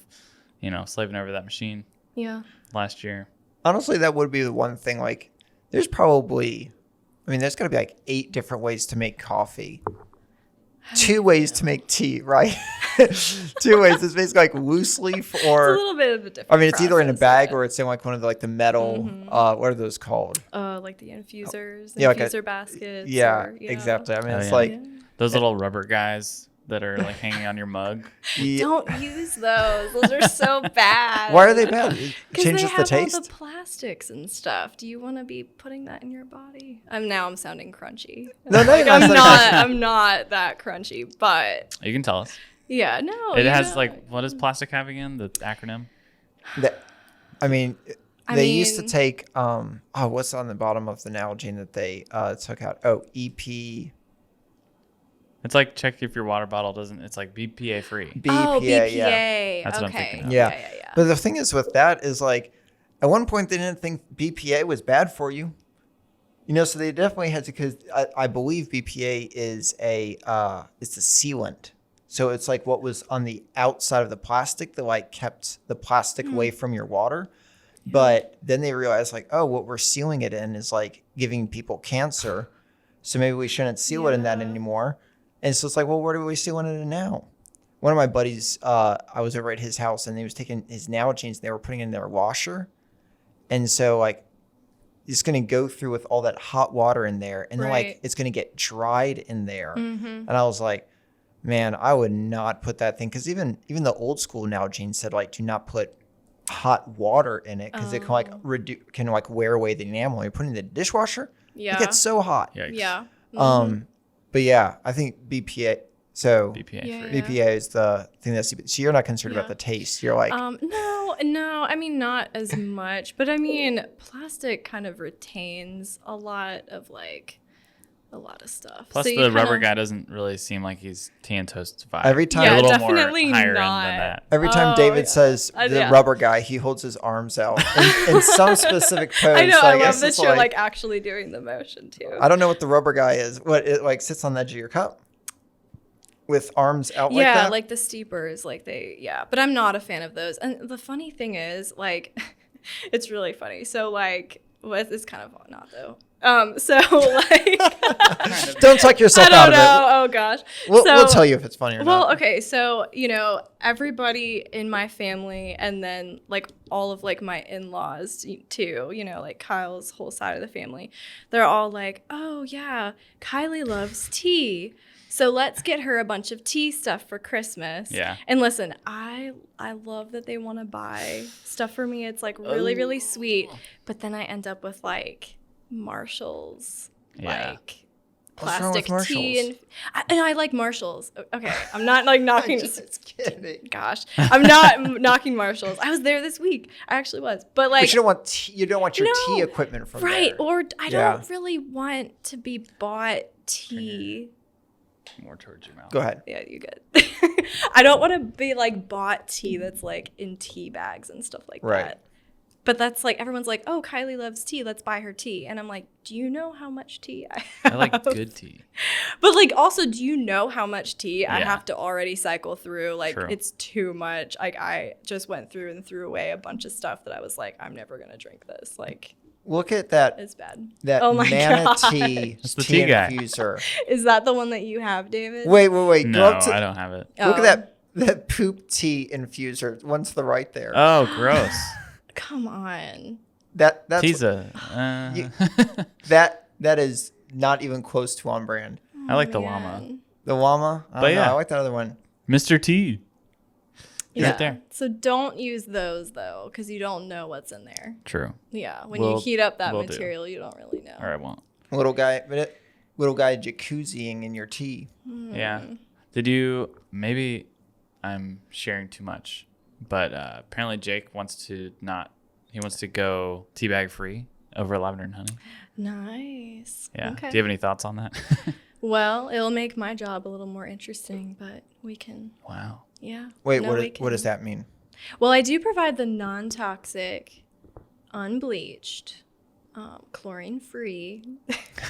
slaving over that machine Yeah. last year. Honestly, that would be the one thing. Like, there's probably, there's got to be like 8 different ways to make coffee. 2 ways to make tea, right? 2 ways. It's basically like loose leaf It's a or, little bit of a different. it's either in a process, bag yeah. or it's in like one of the metal, what are those called? Like the infusers, Yeah, like a- infuser baskets. Yeah, or, exactly. Oh, It's yeah. like, Yeah. Those little rubber guys that are like hanging on your mug. yeah. Don't use those. Those are so bad. Why are they bad? It Because changes they the have taste. all the plastics and stuff. Do you want to be putting that in your body? I'm sounding crunchy. No, no, you're not I'm sounding not. crunchy. I'm not that crunchy, but You can tell us. yeah, no. It you has know. what does plastic have again? The acronym? They used to mean- take what's on the bottom of the Nalgene that they took out? Oh, EP, It's like check if your water bottle doesn't. It's like BPA free. BPA, BPA. yeah. That's what I'm okay. thinking of. Yeah. Yeah. But the thing is with that is like, at one point they didn't think BPA was bad for you. So they definitely had to, because I believe BPA is it's a sealant. So it's like what was on the outside of the plastic that like kept the plastic away from your water. But then they realized like, oh, what we're sealing it in is like giving people cancer. So maybe we shouldn't seal it in that Yeah. anymore. And so it's like, well, what are we sealing it in now? One of my buddies, I was over at his house and he was taking his Nalgene's and they were putting it in their washer. And so like, it's going to go through with all that hot water in there. And then Right. like, it's going to get dried in there. Mm-hmm. And I was like, man, I would not put that thing. Cause even the old school Nalgene said like, do not put hot water in it. Cause it can like wear away the enamel. You put it in the dishwasher. Yeah. It gets so hot. Yikes. Yeah. But yeah, I think BPA. So BPA Yeah. free. BPA is the thing that's, so you're not concerned about Yeah. the taste. You're like, No. I mean, not as much, but I mean, plastic kind of retains a lot of stuff. Plus, So you the rubber kinda- guy doesn't really seem like he's tea and toast vibe. Every time- You're Yeah, a little definitely more higher not. end than that. every time Oh, David yeah. says the Yeah. rubber guy, he holds his arms out in some specific pose. I know. So I love guess that it's you're like actually doing the motion too. I don't know what the rubber guy is. What it like sits on the edge of your cup with arms out like Yeah, that? like the steepers, but I'm not a fan of those. And the funny thing is, like, It's really funny. So like, it's kind of not though. So like, don't talk yourself out of it. Oh gosh. We'll tell you if it's funny or not. Well, okay. So, everybody in my family and then like all of like my in-laws too, like Kyle's whole side of the family, they're all like, oh yeah, Kiley loves tea. So let's get her a bunch of tea stuff for Christmas. Yeah. And listen, I love that they want to buy stuff for me. It's like really, really sweet. But then I end up with like Marshalls, like plastic tea, and I like Marshalls. Okay, I'm not like knocking. Just kidding. Gosh, I'm not knocking Marshalls. I was there this week. I actually was, but like, but you don't want your tea equipment from right? there. Or I don't really want to be bought tea. More towards your mouth. Go ahead. Yeah, you good. I don't want to be like bought tea that's like in tea bags and stuff like that. But that's like, everyone's like, oh, Kiley loves tea. Let's buy her tea. And I'm like, do you know how much tea I have? I like good tea. But like, also, do you know how much tea I have to already cycle through? Like, it's too much. Like, I just went through and threw away a bunch of stuff that I was like, I'm never going to drink this. Like, look at that. It's bad. That manatee tea infuser. Is that the one that you have, David? Wait. No, I don't have it. Look at that poop tea infuser. One to the right there. Oh, gross. Come on. That's that is not even close to on brand. I like the llama. The llama? I like that other one. Mr. T. Yeah. Right there. So don't use those though, because you don't know what's in there. True. Yeah. When you heat up that material, you don't really know. Or I won't. Little guy jacuzziing in your tea. Yeah. Did you, maybe I'm sharing too much, but apparently Jake wants to go teabag free over lavender and honey. Nice. Yeah. Okay. Do you have any thoughts on that? Well, it'll make my job a little more interesting, but we can. Wow. Yeah. Wait, what does that mean? Well, I do provide the non-toxic, unbleached, chlorine-free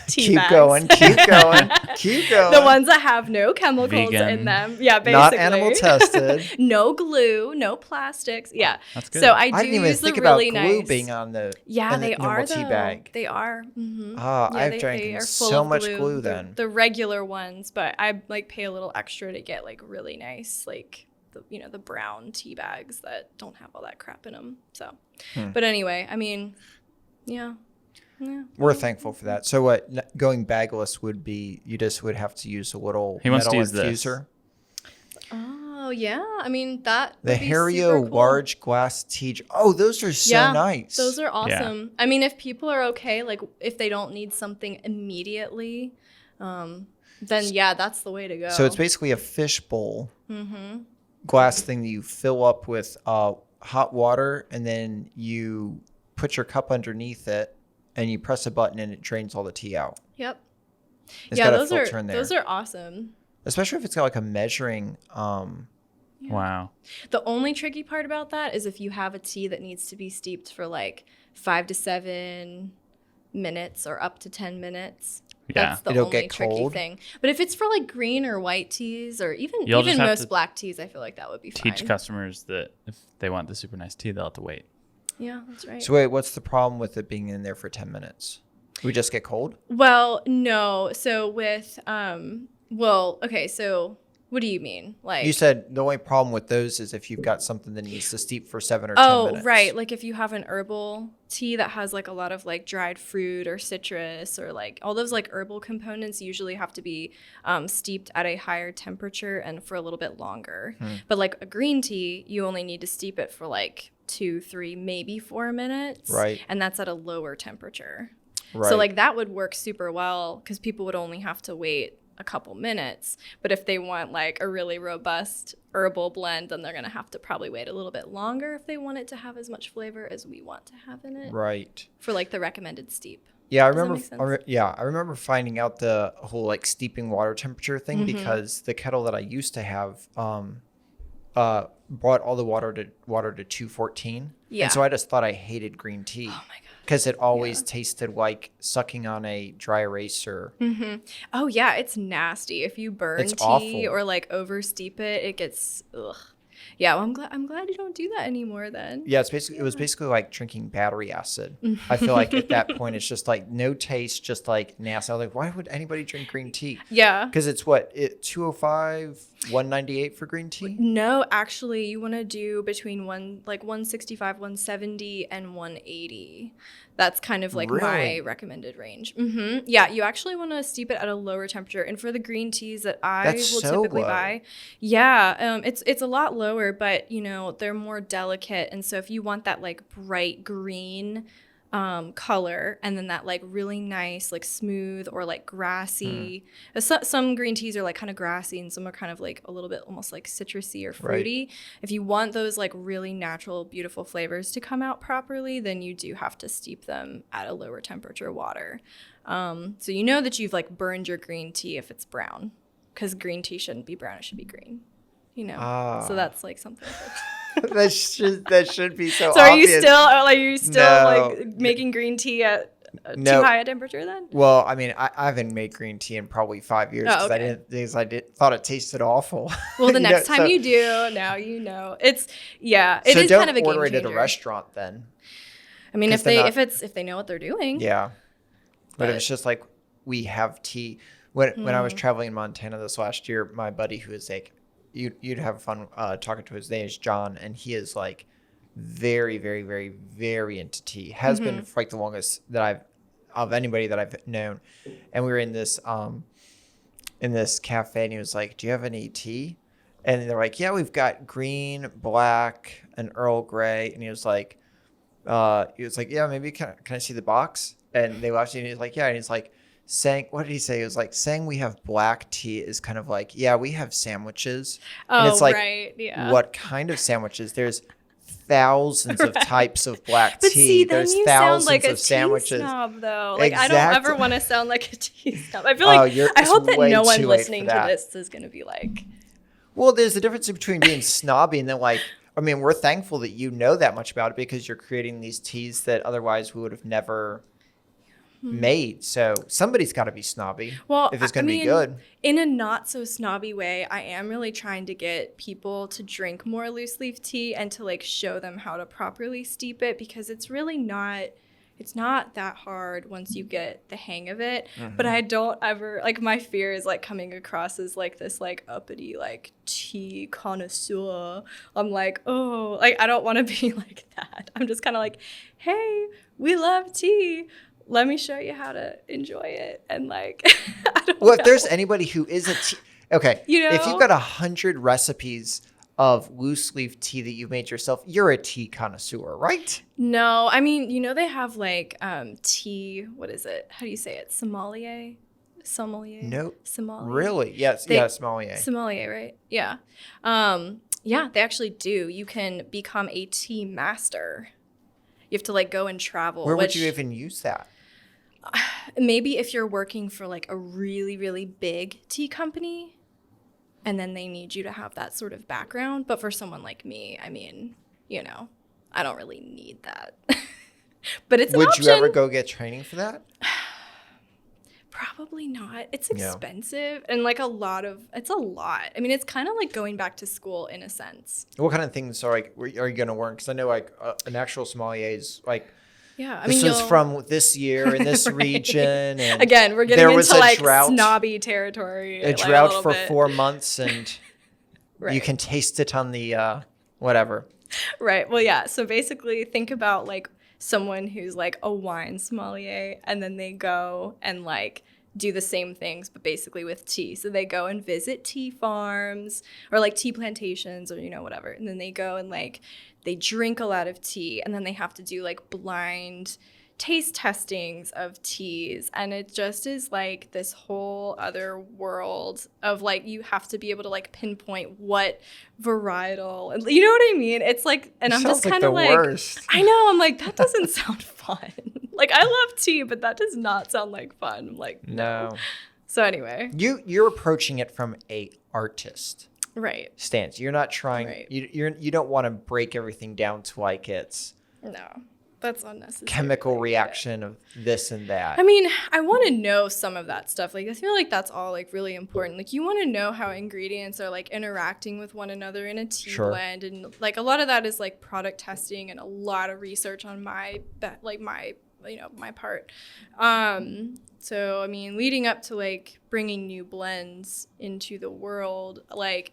tea bags. Keep going. The ones that have no chemicals in them. Yeah, basically. Not animal tested. No glue, no plastics. Yeah. That's good. So I didn't even use think the about really glue nice. being on the they are tea though. bag. They are. Mm-hmm. I've drank so much glue then. The regular ones, but I like pay a little extra to get like really nice like the brown tea bags that don't have all that crap in them. So, but anyway, I mean, yeah. We're thankful for that. So what going bagless would be, you just would have to use a little metal infuser. Oh yeah, I mean that. The Hario large glass tea. Oh, those are so nice. Those are awesome. Yeah. I mean, if people are okay, like if they don't need something immediately, then that's the way to go. So it's basically a fish bowl glass thing that you fill up with hot water, and then you put your cup underneath it. And you press a button and it drains all the tea out. Yep. It's got a filter in there. Those are awesome. Especially if it's got like a measuring. Wow. The only tricky part about that is if you have a tea that needs to be steeped for like 5 to 7 minutes or up to 10 minutes. Yeah. That's the only tricky thing. But if it's for like green or white teas or even most black teas, I feel like that would be fine. Teach customers that if they want the super nice tea, they'll have to wait. Yeah, that's right. So wait, what's the problem with it being in there for 10 minutes? We just get cold? Well, no. So with, so what do you mean? Like you said the only problem with those is if you've got something that needs to steep for 7 or 10 minutes. Oh, right. Like if you have an herbal tea that has like a lot of like dried fruit or citrus or like all those like herbal components usually have to be steeped at a higher temperature and for a little bit longer. But like a green tea, you only need to steep it for like 2, 3, maybe 4 minutes. Right. And that's at a lower temperature. Right. So like that would work super well because people would only have to wait a couple minutes. But if they want like a really robust herbal blend, then they're going to have to probably wait a little bit longer if they want it to have as much flavor as we want to have in it. Right. For like the recommended steep. Yeah, I remember finding out the whole like steeping water temperature thing because the kettle that I used to have brought all the water to 214. Yeah. And so I just thought I hated green tea. Oh my God. Because it always tasted like sucking on a dry eraser. Oh yeah, it's nasty. If you burn tea or like over steep it, it gets ugh. Yeah, well, I'm glad you don't do that anymore then. Yeah, it was basically like drinking battery acid. I feel like at that point it's just like no taste, just like nasty. I was like, why would anybody drink green tea? Yeah. Because it's 205, 198 for green tea? No, actually you want to do between 165, 170 and 180. That's kind of like my recommended range. Yeah, you actually want to steep it at a lower temperature. And for the green teas that I will typically buy, it's a lot lower, but they're more delicate. And so if you want that like bright green color, and then that like really nice like smooth or like grassy, some green teas are like kind of grassy and some are kind of like a little bit almost like citrusy or fruity. If you want those like really natural beautiful flavors to come out properly, then you do have to steep them at a lower temperature water, so that you've like burned your green tea if it's brown, because green tea shouldn't be brown, it should be green, so that's like something that should be so So obvious. Are you still like making green tea at too high a temperature then? Well, I mean, I haven't made green tea in probably 5 years because I thought it tasted awful. Well, the next time you do, now it's it is kind of a game changer. So don't order it at a restaurant then. I mean, if they know what they're doing. Yeah, but it's just like we have tea. When I was traveling in Montana this last year, my buddy who is like, you'd have fun talking to. His name is John, and he is like very, very, very, very into tea. Has been for like the longest that of anybody that I've known. And we were in this cafe, and he was like, "Do you have any tea?" And they're like, "Yeah, we've got green, black, and Earl Grey." And he was like, "Yeah, maybe can I see the box?" And they watched it, and he's like, "Yeah." And he's like, what did he say? It was like saying we have black tea is kind of like, yeah, we have sandwiches. And it's like, what kind of sandwiches? There's thousands of types of black tea. See, there's you thousands sound like of a sandwiches. Tea snob, though. Like exactly. I don't ever want to sound like a tea snob. I feel like I hope that no one listening to this is going to be like. Well, there's a difference between being snobby and then like, I mean, we're thankful that you know that much about it because you're creating these teas that otherwise we would have never made. So somebody's got to be snobby if it's going to be good. In a not so snobby way, I am really trying to get people to drink more loose leaf tea and to like show them how to properly steep it, because it's really not that hard once you get the hang of it. But I don't ever, like, my fear is like coming across as like this like uppity like tea connoisseur. I'm like, oh, like I don't want to be like that. I'm just kind of like, hey, we love tea, let me show you how to enjoy it. And like, I don't know. If there's anybody who is a tea, okay, if you've got 100 recipes of loose leaf tea that you've made yourself, you're a tea connoisseur, right? No, I mean, they have like tea, what is it? How do you say it? Sommelier? No. Sommelier. Really? Yes, sommelier. Sommelier, right? Yeah. Yeah, they actually do. You can become a tea master. You have to like go and travel. Where would you even use that? Maybe if you're working for like a really, really big tea company, and then they need you to have that sort of background. But for someone like me, I mean, I don't really need that. But it's an option. Would you ever go get training for that? Probably not. It's expensive and like it's a lot. I mean, it's kind of like going back to school in a sense. What kind of things are you going to learn? Because I know like an actual sommelier is like, yeah, I mean, this is from this year in this region. And again, we're getting into like snobby territory. A drought for 4 months, and you can taste it on the whatever. Right. Well, yeah. So basically, think about like someone who's like a wine sommelier, and then they go and like do the same things, but basically with tea. So they go and visit tea farms or like tea plantations or, whatever. And then they go and like, they drink a lot of tea, and then they have to do like blind taste testings of teas. And it just is like this whole other world of like, you have to be able to like pinpoint what varietal, and you know what I mean? It's like, and I'm just kind of like, worst. I know, I'm like, that doesn't sound fun. Like, I love tea, but that does not sound like fun. I'm like, no. So anyway. You're approaching it from a artist stance. You're not trying, you don't want to break everything down to like it's. No. That's unnecessary. chemical reaction of this and that. I mean, I want to know some of that stuff. Like, I feel like that's all like really important. Like, you want to know how ingredients are like interacting with one another in a tea blend, and like a lot of that is like product testing and a lot of research on my part. So I mean, leading up to like bringing new blends into the world, like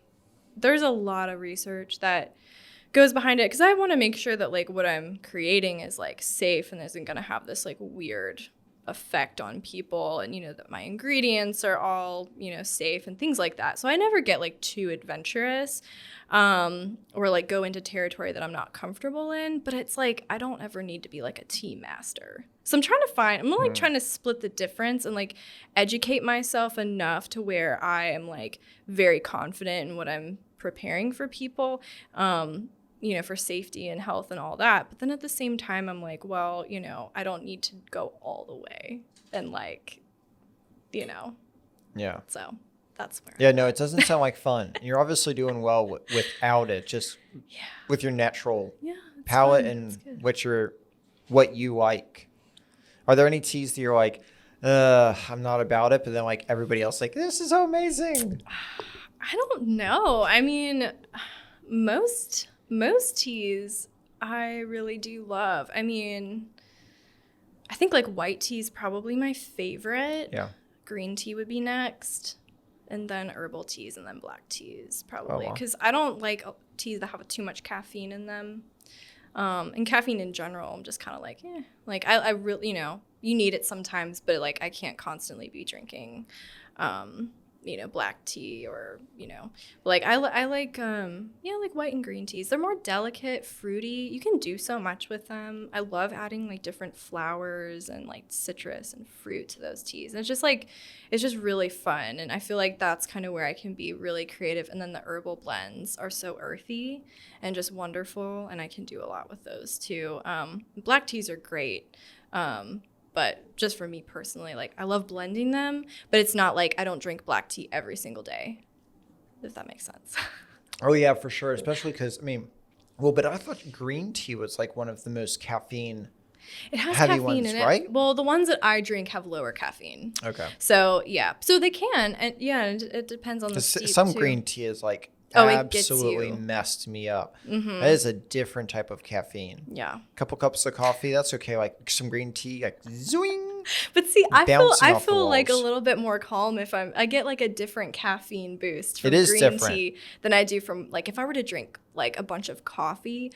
there's a lot of research that goes behind it, because I want to make sure that like what I'm creating is like safe and isn't going to have this like weird effect on people, and that my ingredients are all safe and things like that. So I never get like too adventurous or like go into territory that I'm not comfortable in, but it's like I don't ever need to be like a tea master. So I'm like trying to split the difference and like educate myself enough to where I am like very confident in what I'm preparing for people, for safety and health and all that. But then at the same time, I'm like, well, I don't need to go all the way and like, Yeah. So that's where. Yeah, no, it doesn't sound like fun. You're obviously doing well without it, just with your natural palate and what you like. Are there any teas that you're like, I'm not about it, but then like everybody else like, this is so amazing? I don't know. I mean, most teas I really do love. I mean, I think like white tea is probably my favorite. Yeah. Green tea would be next, and then herbal teas, and then black teas probably, wow. because I don't like teas that have too much caffeine in them. And caffeine in general, I'm just kind of like, like I really, you need it sometimes, but like I can't constantly be drinking, black tea or, like I like, like white and green teas. They're more delicate, fruity. You can do so much with them. I love adding like different flowers and like citrus and fruit to those teas. And it's just really fun. And I feel like that's kind of where I can be really creative. And then the herbal blends are so earthy and just wonderful. And I can do a lot with those too. Black teas are great. But just for me personally, like I love blending them, but it's not like I don't drink black tea every single day, if that makes sense. Oh yeah, for sure. Especially because, but I thought green tea was like one of the most caffeine it has heavy caffeine ones, in it. right? Well, the ones that I drink have lower caffeine. Okay. So yeah, so they can, and it depends on the steep some too. green tea is like it gets absolutely you. messed me up. Mm-hmm. That is a different type of caffeine. Yeah. A couple cups of coffee, that's okay. Like some green tea, like zoing. But see, I bouncing feel like a walls. little bit more calm if I get like a different caffeine boost from It is green different. tea than I do from like if I were to drink like a bunch of coffee,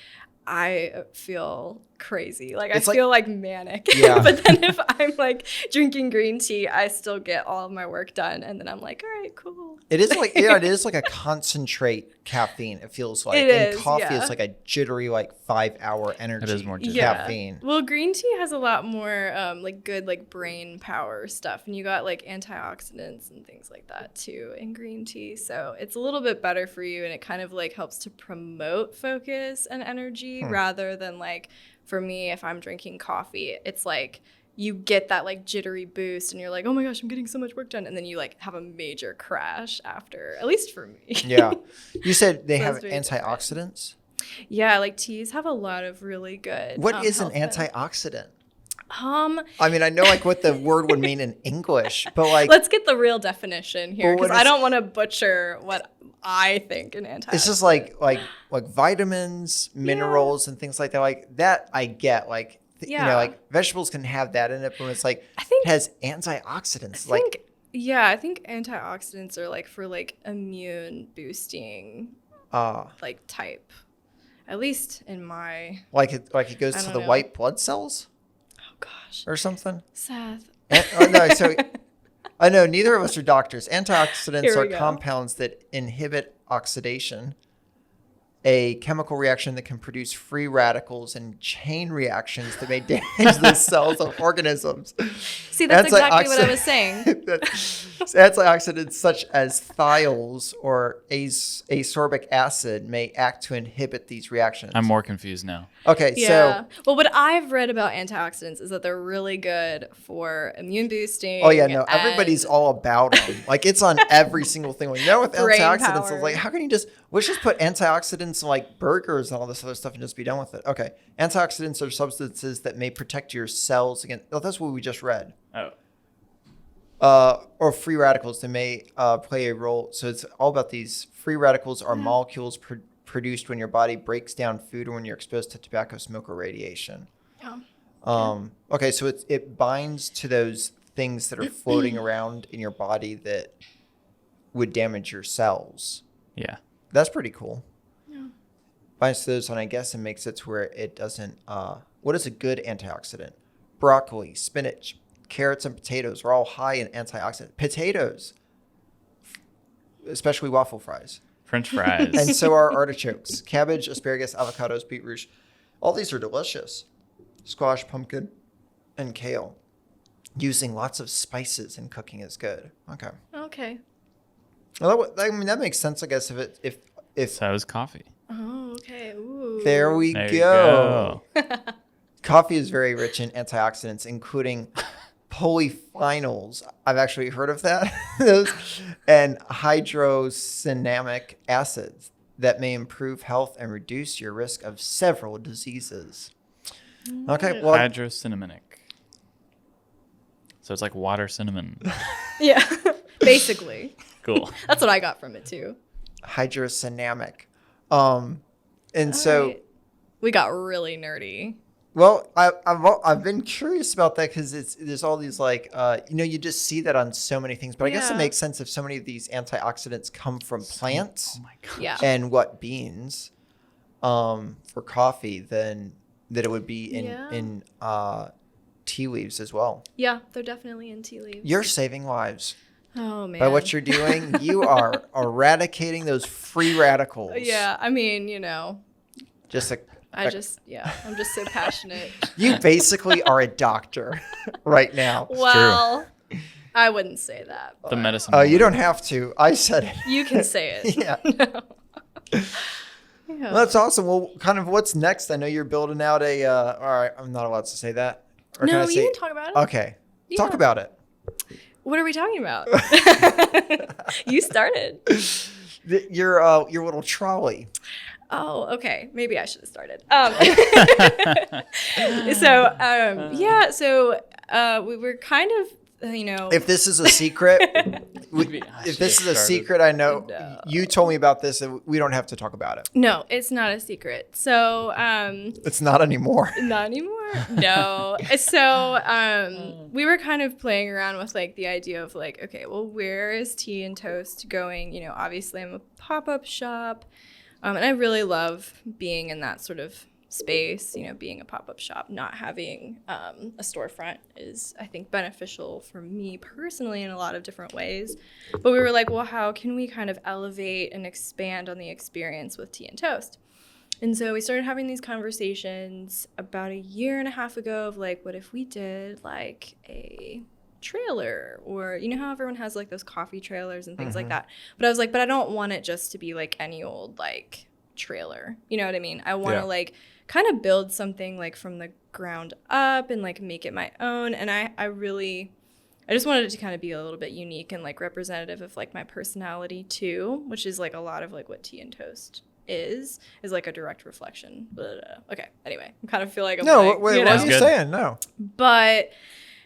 I feel crazy. Like I feel like manic. Yeah. But then if I'm like drinking green tea, I still get all of my work done, and then I'm like, all right, cool. It is like it is like a concentrate caffeine. It feels like It is, coffee yeah. is like a jittery like 5-hour energy. It is more jittery. caffeine. Well, green tea has a lot more like good like brain power stuff, and you got like antioxidants and things like that too in green tea. So it's a little bit better for you, and it kind of like helps to promote focus and energy rather than like for me if I'm drinking coffee, it's like you get that like jittery boost and you're like, oh my gosh, I'm getting so much work done. And then you like have a major crash after, at least for me. Yeah. You said they So have it's very antioxidants? Yeah, like teas have a lot of really good. What is an health antioxidant? benefits. I know like what the word would mean in English, but like Let's get the real definition here, Well, what because I is- don't want to butcher what I think an antioxidant. it's just like vitamins, minerals, and things like that. Like that I get. Like Yeah. like vegetables can have that in it, but it's like I think it has antioxidants. I think antioxidants are like for like immune boosting like type. At least in my like it goes I to don't the know. white blood cells oh gosh, or something. Seth. No, so I know neither of us are doctors. Antioxidants Here we are go. compounds that inhibit oxidation, a chemical reaction that can produce free radicals and chain reactions that may damage the cells of organisms. See, that's exactly what I was saying. Antioxidants such as thiols or ascorbic acid may act to inhibit these reactions. I'm more confused now. Okay, Yeah. Well, what I've read about antioxidants is that they're really good for immune boosting. Oh yeah, no, and everybody's all about them. Like it's on every single thing. With Brain antioxidants, power. it's like how can you just Let's just put antioxidants in like burgers and all this other stuff and just be done with it. Okay. Antioxidants are substances that may protect your cells against. Oh, that's what we just read. Or free radicals that may play a role. So it's all about these free radicals are molecules produced when your body breaks down food or when you're exposed to tobacco smoke or radiation. Okay, so it binds to those things that are floating around in your body that would damage your cells. Yeah. That's pretty cool. Yeah. Binds to those, and I guess it makes it to where it doesn't. What is a good antioxidant? Broccoli, spinach, carrots, and potatoes are all high in antioxidant. Potatoes, especially waffle fries. French fries. And so are artichokes, cabbage, asparagus, avocados, beetroot. All these are delicious. Squash, pumpkin, and kale. Using lots of spices in cooking is good. Okay. Well, that makes sense, I guess. If so is coffee. Oh, okay. Ooh. There we go. Coffee is very rich in antioxidants, including polyphenols. I've actually heard of that. And hydrocinamic acids that may improve health and reduce your risk of several diseases. Okay, well, hydrocinamic. So it's like water cinnamon. Yeah, basically. Cool. That's what I got from it too. Hydrocinamic. And so right. We got really nerdy. Well, I've been curious about that because there's all these like you just see that on so many things, but I guess it makes sense if so many of these antioxidants come from plants. Oh my god! Yeah. And beans, for coffee, then that it would be in tea leaves as well. Yeah, they're definitely in tea leaves. You're saving lives. Oh man! By what you're doing, you are eradicating those free radicals. Yeah, I mean, just like. I'm just so passionate. You basically are a doctor right now. Well, I wouldn't say that. The medicine. You don't have to. I said it. You can say it. Yeah. No. Well, that's awesome. Well, kind of what's next? I know you're building out a. All right, I'm not allowed to say that. Or no, can I say, you can talk about it. Okay, talk about it. What are we talking about? You started. Your little trolley. Oh, okay. Maybe I should have started. So we were kind of, If this is a secret, I know you told me about this, and we don't have to talk about it. No, it's not a secret. So it's not anymore. Not anymore. No. So we were kind of playing around with like the idea of like, okay, well, where is Tea and Toast going? Obviously I'm a pop-up shop. And I really love being in that sort of space, being a pop-up shop, not having a storefront is, I think, beneficial for me personally in a lot of different ways. But we were like, well, how can we kind of elevate and expand on the experience with Tea and Toast? And so we started having these conversations about a year and a half ago of like, what if we did like a trailer, or how everyone has like those coffee trailers and things like that. But I was like, but I don't want it just to be like any old like trailer. You know what I mean? I want to like kind of build something like from the ground up and like make it my own. And I just wanted it to kind of be a little bit unique and like representative of like my personality too, which is like a lot of like what Tea and Toast is like a direct reflection. Okay. Anyway, I kind of feel like I'm what are you saying? No. But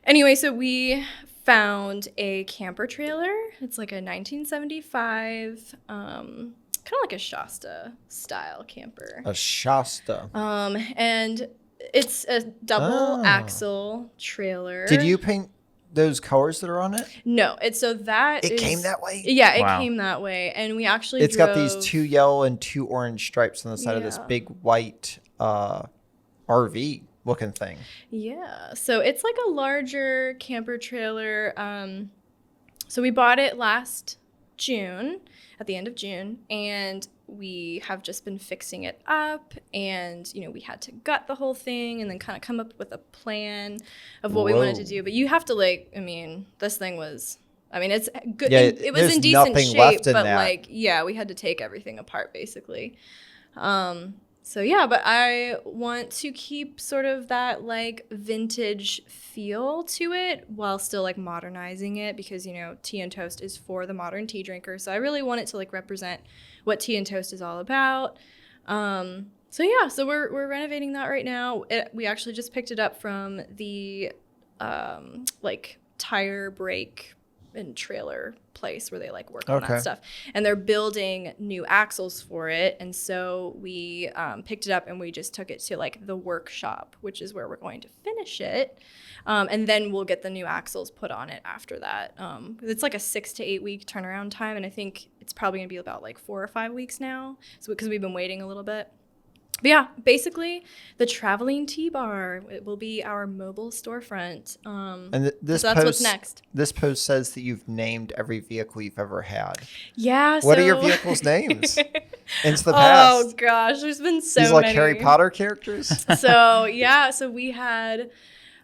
anyway, so we found a camper trailer. It's like a 1975, kind of like a Shasta style camper. A Shasta. And it's a double axle trailer. Did you paint those colors that are on it? No, it came that way? Yeah, it came that way. And we actually It's got these 2 yellow and 2 orange stripes on the side of this big white RV looking thing. Yeah. So it's like a larger camper trailer. So we bought it last June, at the end of June, and we have just been fixing it up, and we had to gut the whole thing and then kind of come up with a plan of what we wanted to do. But you have to this thing was, it's good. Yeah, it was in decent shape, but that. we had to take everything apart basically. So yeah, but I want to keep sort of that like vintage feel to it while still like modernizing it, because, you know, tea and toast is for the modern tea drinker. So I really want it to like represent what tea and toast is all about. So yeah, so we're renovating that right now. We actually just picked it up from the like tire brake and trailer place where they like work on that stuff, and they're building new axles for it. And so we picked it up and we just took it to like the workshop, which is where we're going to finish it, and then we'll get the new axles put on it after that. It's like a 6 to 8 week turnaround time, and I think it's probably gonna be about like 4 or 5 weeks now, so because we've been waiting a little bit. But yeah, basically the traveling tea bar, it will be our mobile storefront. And this so that's post, what's next. This post says that you've named every vehicle you've ever had. Yeah. What are your vehicles' names? Into the past. Oh gosh, there's been so many. These like Harry Potter characters. So yeah, so we had,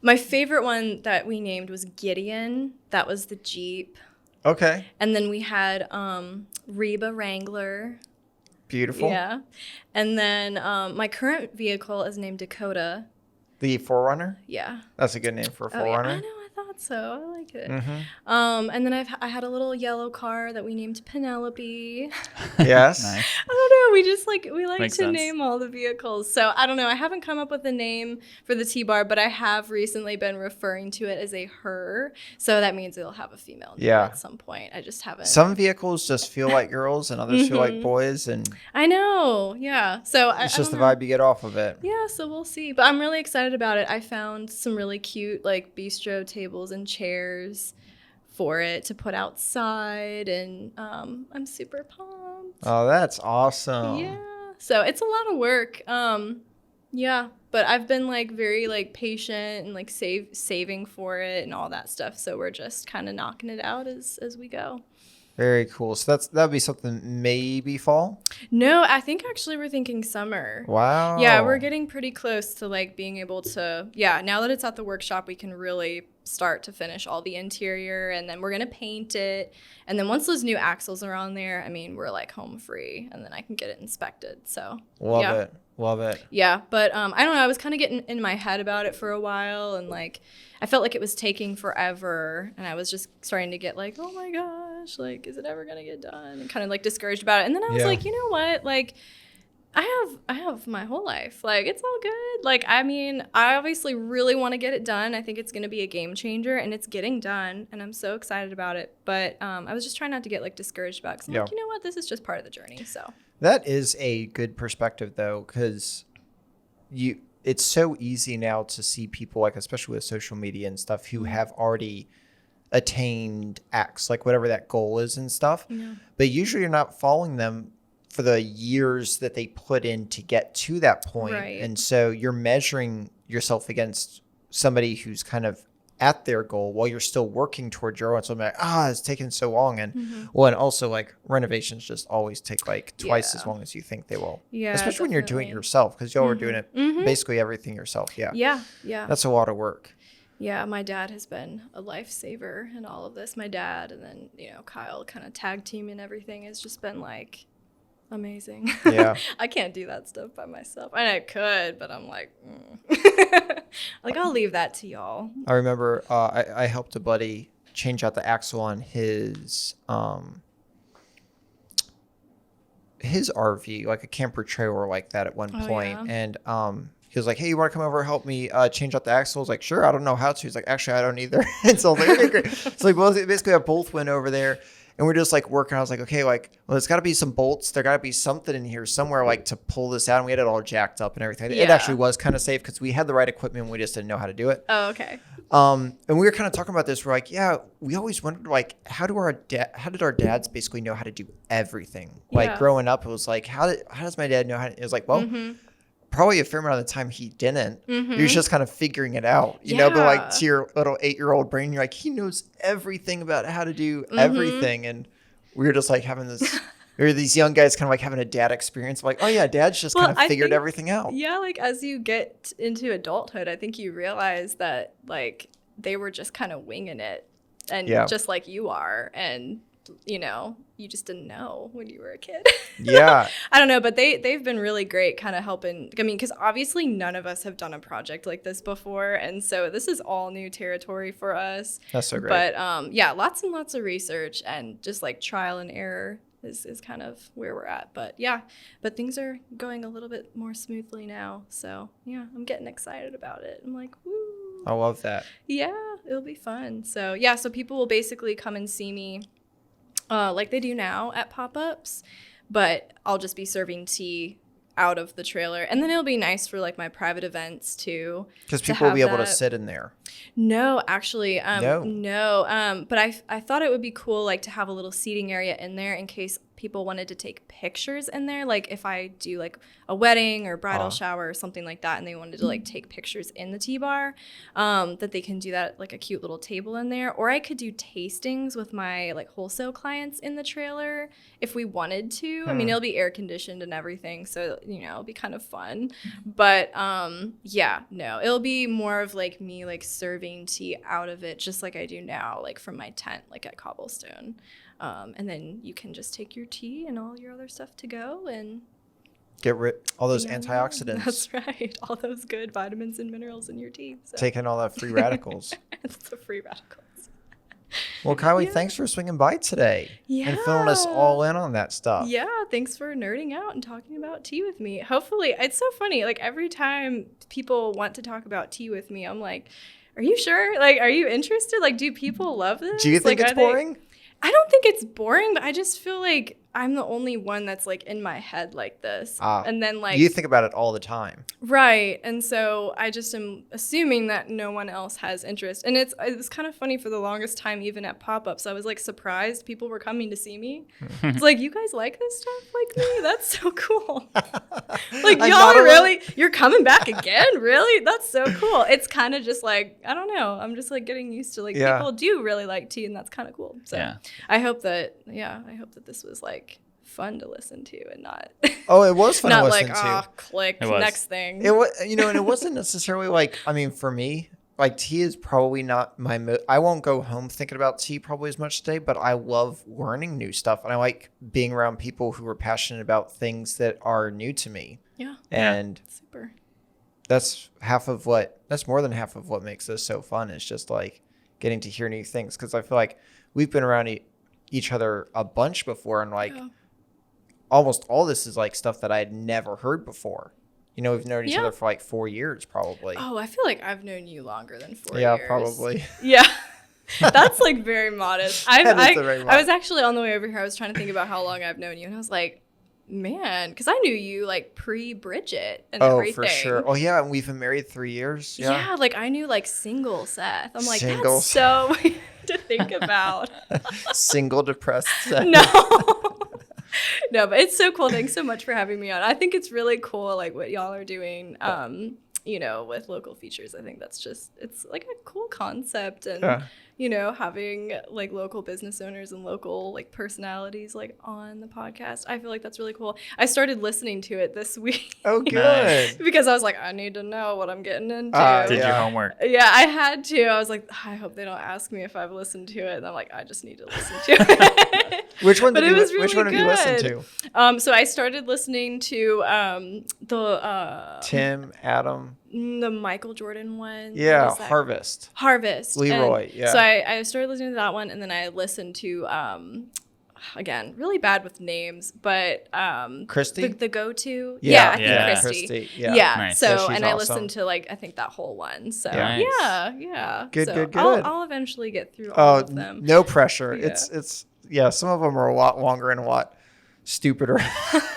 my favorite one that we named was Gideon. That was the Jeep. Okay. And then we had Reba Wrangler. Beautiful. Yeah. And then my current vehicle is named Dakota. The 4Runner? Yeah. That's a good name for a 4Runner. Yeah, I know, I thought so. I like it. Mm-hmm. And then I had a little yellow car that we named Penelope. Yes. Nice. I don't know. We just like Makes to sense. name all the vehicles. So I don't know. I haven't come up with a name for the T-bar, but I have recently been referring to it as a her. So that means it'll have a female name at some point. I just haven't. Some vehicles just feel like girls and others feel like boys, and I know. Yeah. So it's just the vibe you get off of it. Yeah. So we'll see. But I'm really excited about it. I found some really cute like bistro tables and chairs for it to put outside, and I'm super pumped. Oh, that's awesome. Yeah. So it's a lot of work. Yeah, but I've been like very like patient and like saving for it and all that stuff. So we're just kind of knocking it out as we go. Very cool. So that'd be something maybe fall? No, I think actually we're thinking summer. Wow. Yeah, we're getting pretty close to like being able to, now that it's at the workshop, we can really start to finish all the interior, and then we're going to paint it. And then once those new axles are on there, I mean, we're like home free, and then I can get it inspected. So Love it. Yeah, but I don't know. I was kind of getting in my head about it for a while, and like I felt like it was taking forever, and I was just starting to get like, oh my gosh, like is it ever gonna get done? And kind of like discouraged about it. And then I was like, you know what? Like I have my whole life. Like it's all good. Like I mean, I obviously really want to get it done. I think it's gonna be a game changer, and it's getting done, and I'm so excited about it. But I was just trying not to get like discouraged about it, 'cause I'm like, you know what? This is just part of the journey. So. That is a good perspective, though, because it's so easy now to see people, like especially with social media and stuff, who have already attained X, like whatever that goal is and stuff. Yeah. But usually you're not following them for the years that they put in to get to that point. Right. And so you're measuring yourself against somebody who's kind of at their goal while you're still working towards your own. So I'm like, it's taking so long. And and also like renovations just always take like twice as long as you think they will. Yeah. Especially when you're doing it yourself, because y'all are doing it basically everything yourself. Yeah. Yeah. Yeah. That's a lot of work. Yeah. My dad has been a lifesaver in all of this. My dad, and then, Kyle kind of tag team and everything has just been like amazing. Yeah. I can't do that stuff by myself. And I could, but I'm like, like, I'll leave that to y'all. I remember I helped a buddy change out the axle on his RV, like a camper trailer like that at one point. Yeah. And he was like, hey, you want to come over and help me change out the axle? I was like, sure, I don't know how to. He's like, actually, I don't either. And so I was like, okay, great. So like, well, basically I both went over there. And we're just like working. I was like, okay, like, well, there's got to be some bolts. There got to be something in here somewhere, like to pull this out. And we had it all jacked up and everything. Yeah. It actually was kind of safe because we had the right equipment. We just didn't know how to do it. Oh, okay. And we were kind of talking about this. We're like, yeah, we always wondered, like, how did our dads basically know how to do everything? Like growing up, it was like, how does my dad know how to? It was like, well. Probably a fair amount of the time he didn't. He was just kind of figuring it out, you know, but like to your little 8-year-old brain, you're like, he knows everything about how to do everything. And we were just like having this, we were these young guys kind of like having a dad experience. Like, oh yeah, dad's just kind of figured everything out. Yeah. Like as you get into adulthood, I think you realize that like they were just kind of winging it and just like you are. And you just didn't know when you were a kid. Yeah. I don't know, but they've been really great kind of helping. I mean, because obviously none of us have done a project like this before. And so this is all new territory for us. That's so great. But yeah, lots and lots of research and just like trial and error is kind of where we're at. But yeah, but things are going a little bit more smoothly now. So yeah, I'm getting excited about it. I'm like, woo. I love that. Yeah, it'll be fun. So yeah, so people will basically come and see me like they do now at pop-ups, but I'll just be serving tea out of the trailer. And then it'll be nice for like my private events too. Because people will be able to sit in there. No, actually, No. But I thought it would be cool like to have a little seating area in there in case people wanted to take pictures in there. Like if I do like a wedding or bridal shower or something like that, and they wanted to like take pictures in the tea bar, that they can do that like a cute little table in there. Or I could do tastings with my like wholesale clients in the trailer if we wanted to. I mean, it'll be air conditioned and everything, so it'll be kind of fun. But yeah, no, it'll be more of like me like serving tea out of it, just like I do now, like from my tent, like at Cobblestone. And then you can just take your tea and all your other stuff to go and get rid all those antioxidants. That's right. All those good vitamins and minerals in your tea. So. Taking all that free radicals. It's the free radicals. Well, Kiley, thanks for swinging by today and filling us all in on that stuff. Yeah, thanks for nerding out and talking about tea with me. Hopefully, it's so funny. Like every time people want to talk about tea with me, I'm like, are you sure? Like, are you interested? Like, do people love this? Do you think it's boring? I don't think it's boring, but I just feel like I'm the only one that's like in my head like this. And then like you think about it all the time. Right. And so I just am assuming that no one else has interest. And it was kind of funny for the longest time, even at pop-ups. I was like surprised people were coming to see me. It's like, you guys like this stuff like me? That's so cool. Like y'all are really, you're coming back again? Really? That's so cool. It's kind of just like, I don't know. I'm just like getting used to like people do really like tea, and that's kind of cool. So I hope that this was like fun to listen to and not it was fun to listen to. Not like click next thing. It was, and it wasn't necessarily like, I mean, for me, like tea is probably not my I won't go home thinking about tea probably as much today, but I love learning new stuff, and I like being around people who are passionate about things that are new to me. And super. That's more than half of what makes this so fun. It's just like getting to hear new things, because I feel like we've been around each other a bunch before, and like almost all this is like stuff that I had never heard before. We've known each other for like 4 years probably. Oh, I feel like I've known you longer than 4 years. Yeah, probably. Yeah. That's like very modest. I was actually on the way over here, I was trying to think about how long I've known you, and I was like, man, because I knew you like pre-Bridget and everything. Oh, for sure. Oh, yeah, and we've been married 3 years. Yeah, like I knew like single Seth. I'm like, that's so weird to think about. Single depressed Seth. No, but it's so cool. Thanks so much for having me on. I think it's really cool, like what y'all are doing, with local features. I think it's like a cool concept, and having like local business owners and local like personalities like on the podcast. I feel like that's really cool. I started listening to it this week. Oh, good. Because I was like, I need to know what I'm getting into. Did your homework? Yeah, I had to. I was like, I hope they don't ask me if I've listened to it. And I'm like, I just need to listen to it. Which one have you listened to? So I started listening to the Tim, Adam. The Michael Jordan one. Yeah, Harvest. Leroy, and so I started listening to that one, and then I listened to, again, really bad with names, but Christy? The go-to. Yeah, I think Christy. Yeah. Nice. So, and I listened to, like, I think that whole one. So, nice. Yeah. Good. I'll eventually get through all of them. No pressure. Yeah. It's some of them are a lot longer and a lot stupider.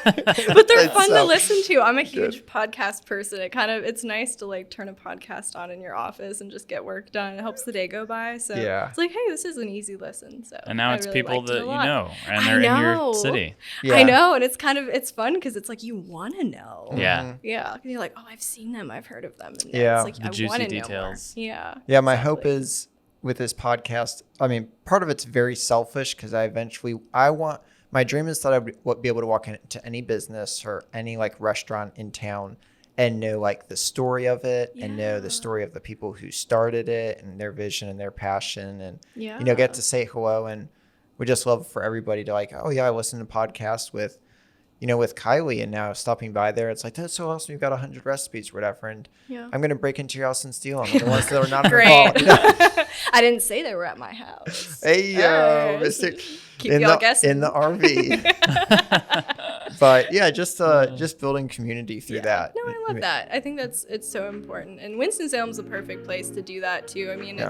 But they're fun to listen to. I'm a huge podcast person. It's nice to like turn a podcast on in your office and just get work done. It helps the day go by. So it's like, hey, this is an easy listen. So and now it's really people that you know, and they're in your city. Yeah. I know, and it's fun because it's like you want to know. Yeah. Yeah. You're like, oh, I've seen them, I've heard of them, and it's like the juicy I want to details. know more. Yeah. Yeah. My hope is with this podcast. I mean, part of it's very selfish because my dream is that I would be able to walk into any business or any like restaurant in town and know like the story of it and know the story of the people who started it and their vision and their passion and, get to say hello and would just love for everybody to like, oh yeah, I listened to podcasts with, with Kiley, and now stopping by there, it's like, that's so awesome. You've got 100 recipes or whatever. And I'm going to break into your house and steal them. The ones that are not Great. I didn't say they were at my house. Hey, Mr. Keep y'all guessing. In the RV. But yeah, just building community through that. No, I love that. I think it's so important. And Winston-Salem's the perfect place to do that too. I mean,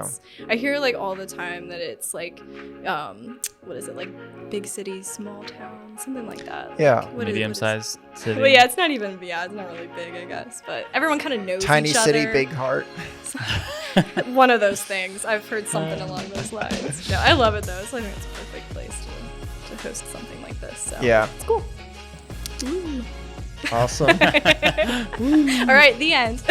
I hear like all the time that it's like, what is it, like big city, small town, something like that. Yeah. Like, medium-sized city. Well, yeah, it's not even, it's not really big, I guess. But everyone kind of knows Tiny each other. city, big heart. One of those things. I've heard something along those lines. No, I love it though. So I think it's a perfect place to host something like this. So yeah. It's cool. Ooh. Awesome. All right, the end.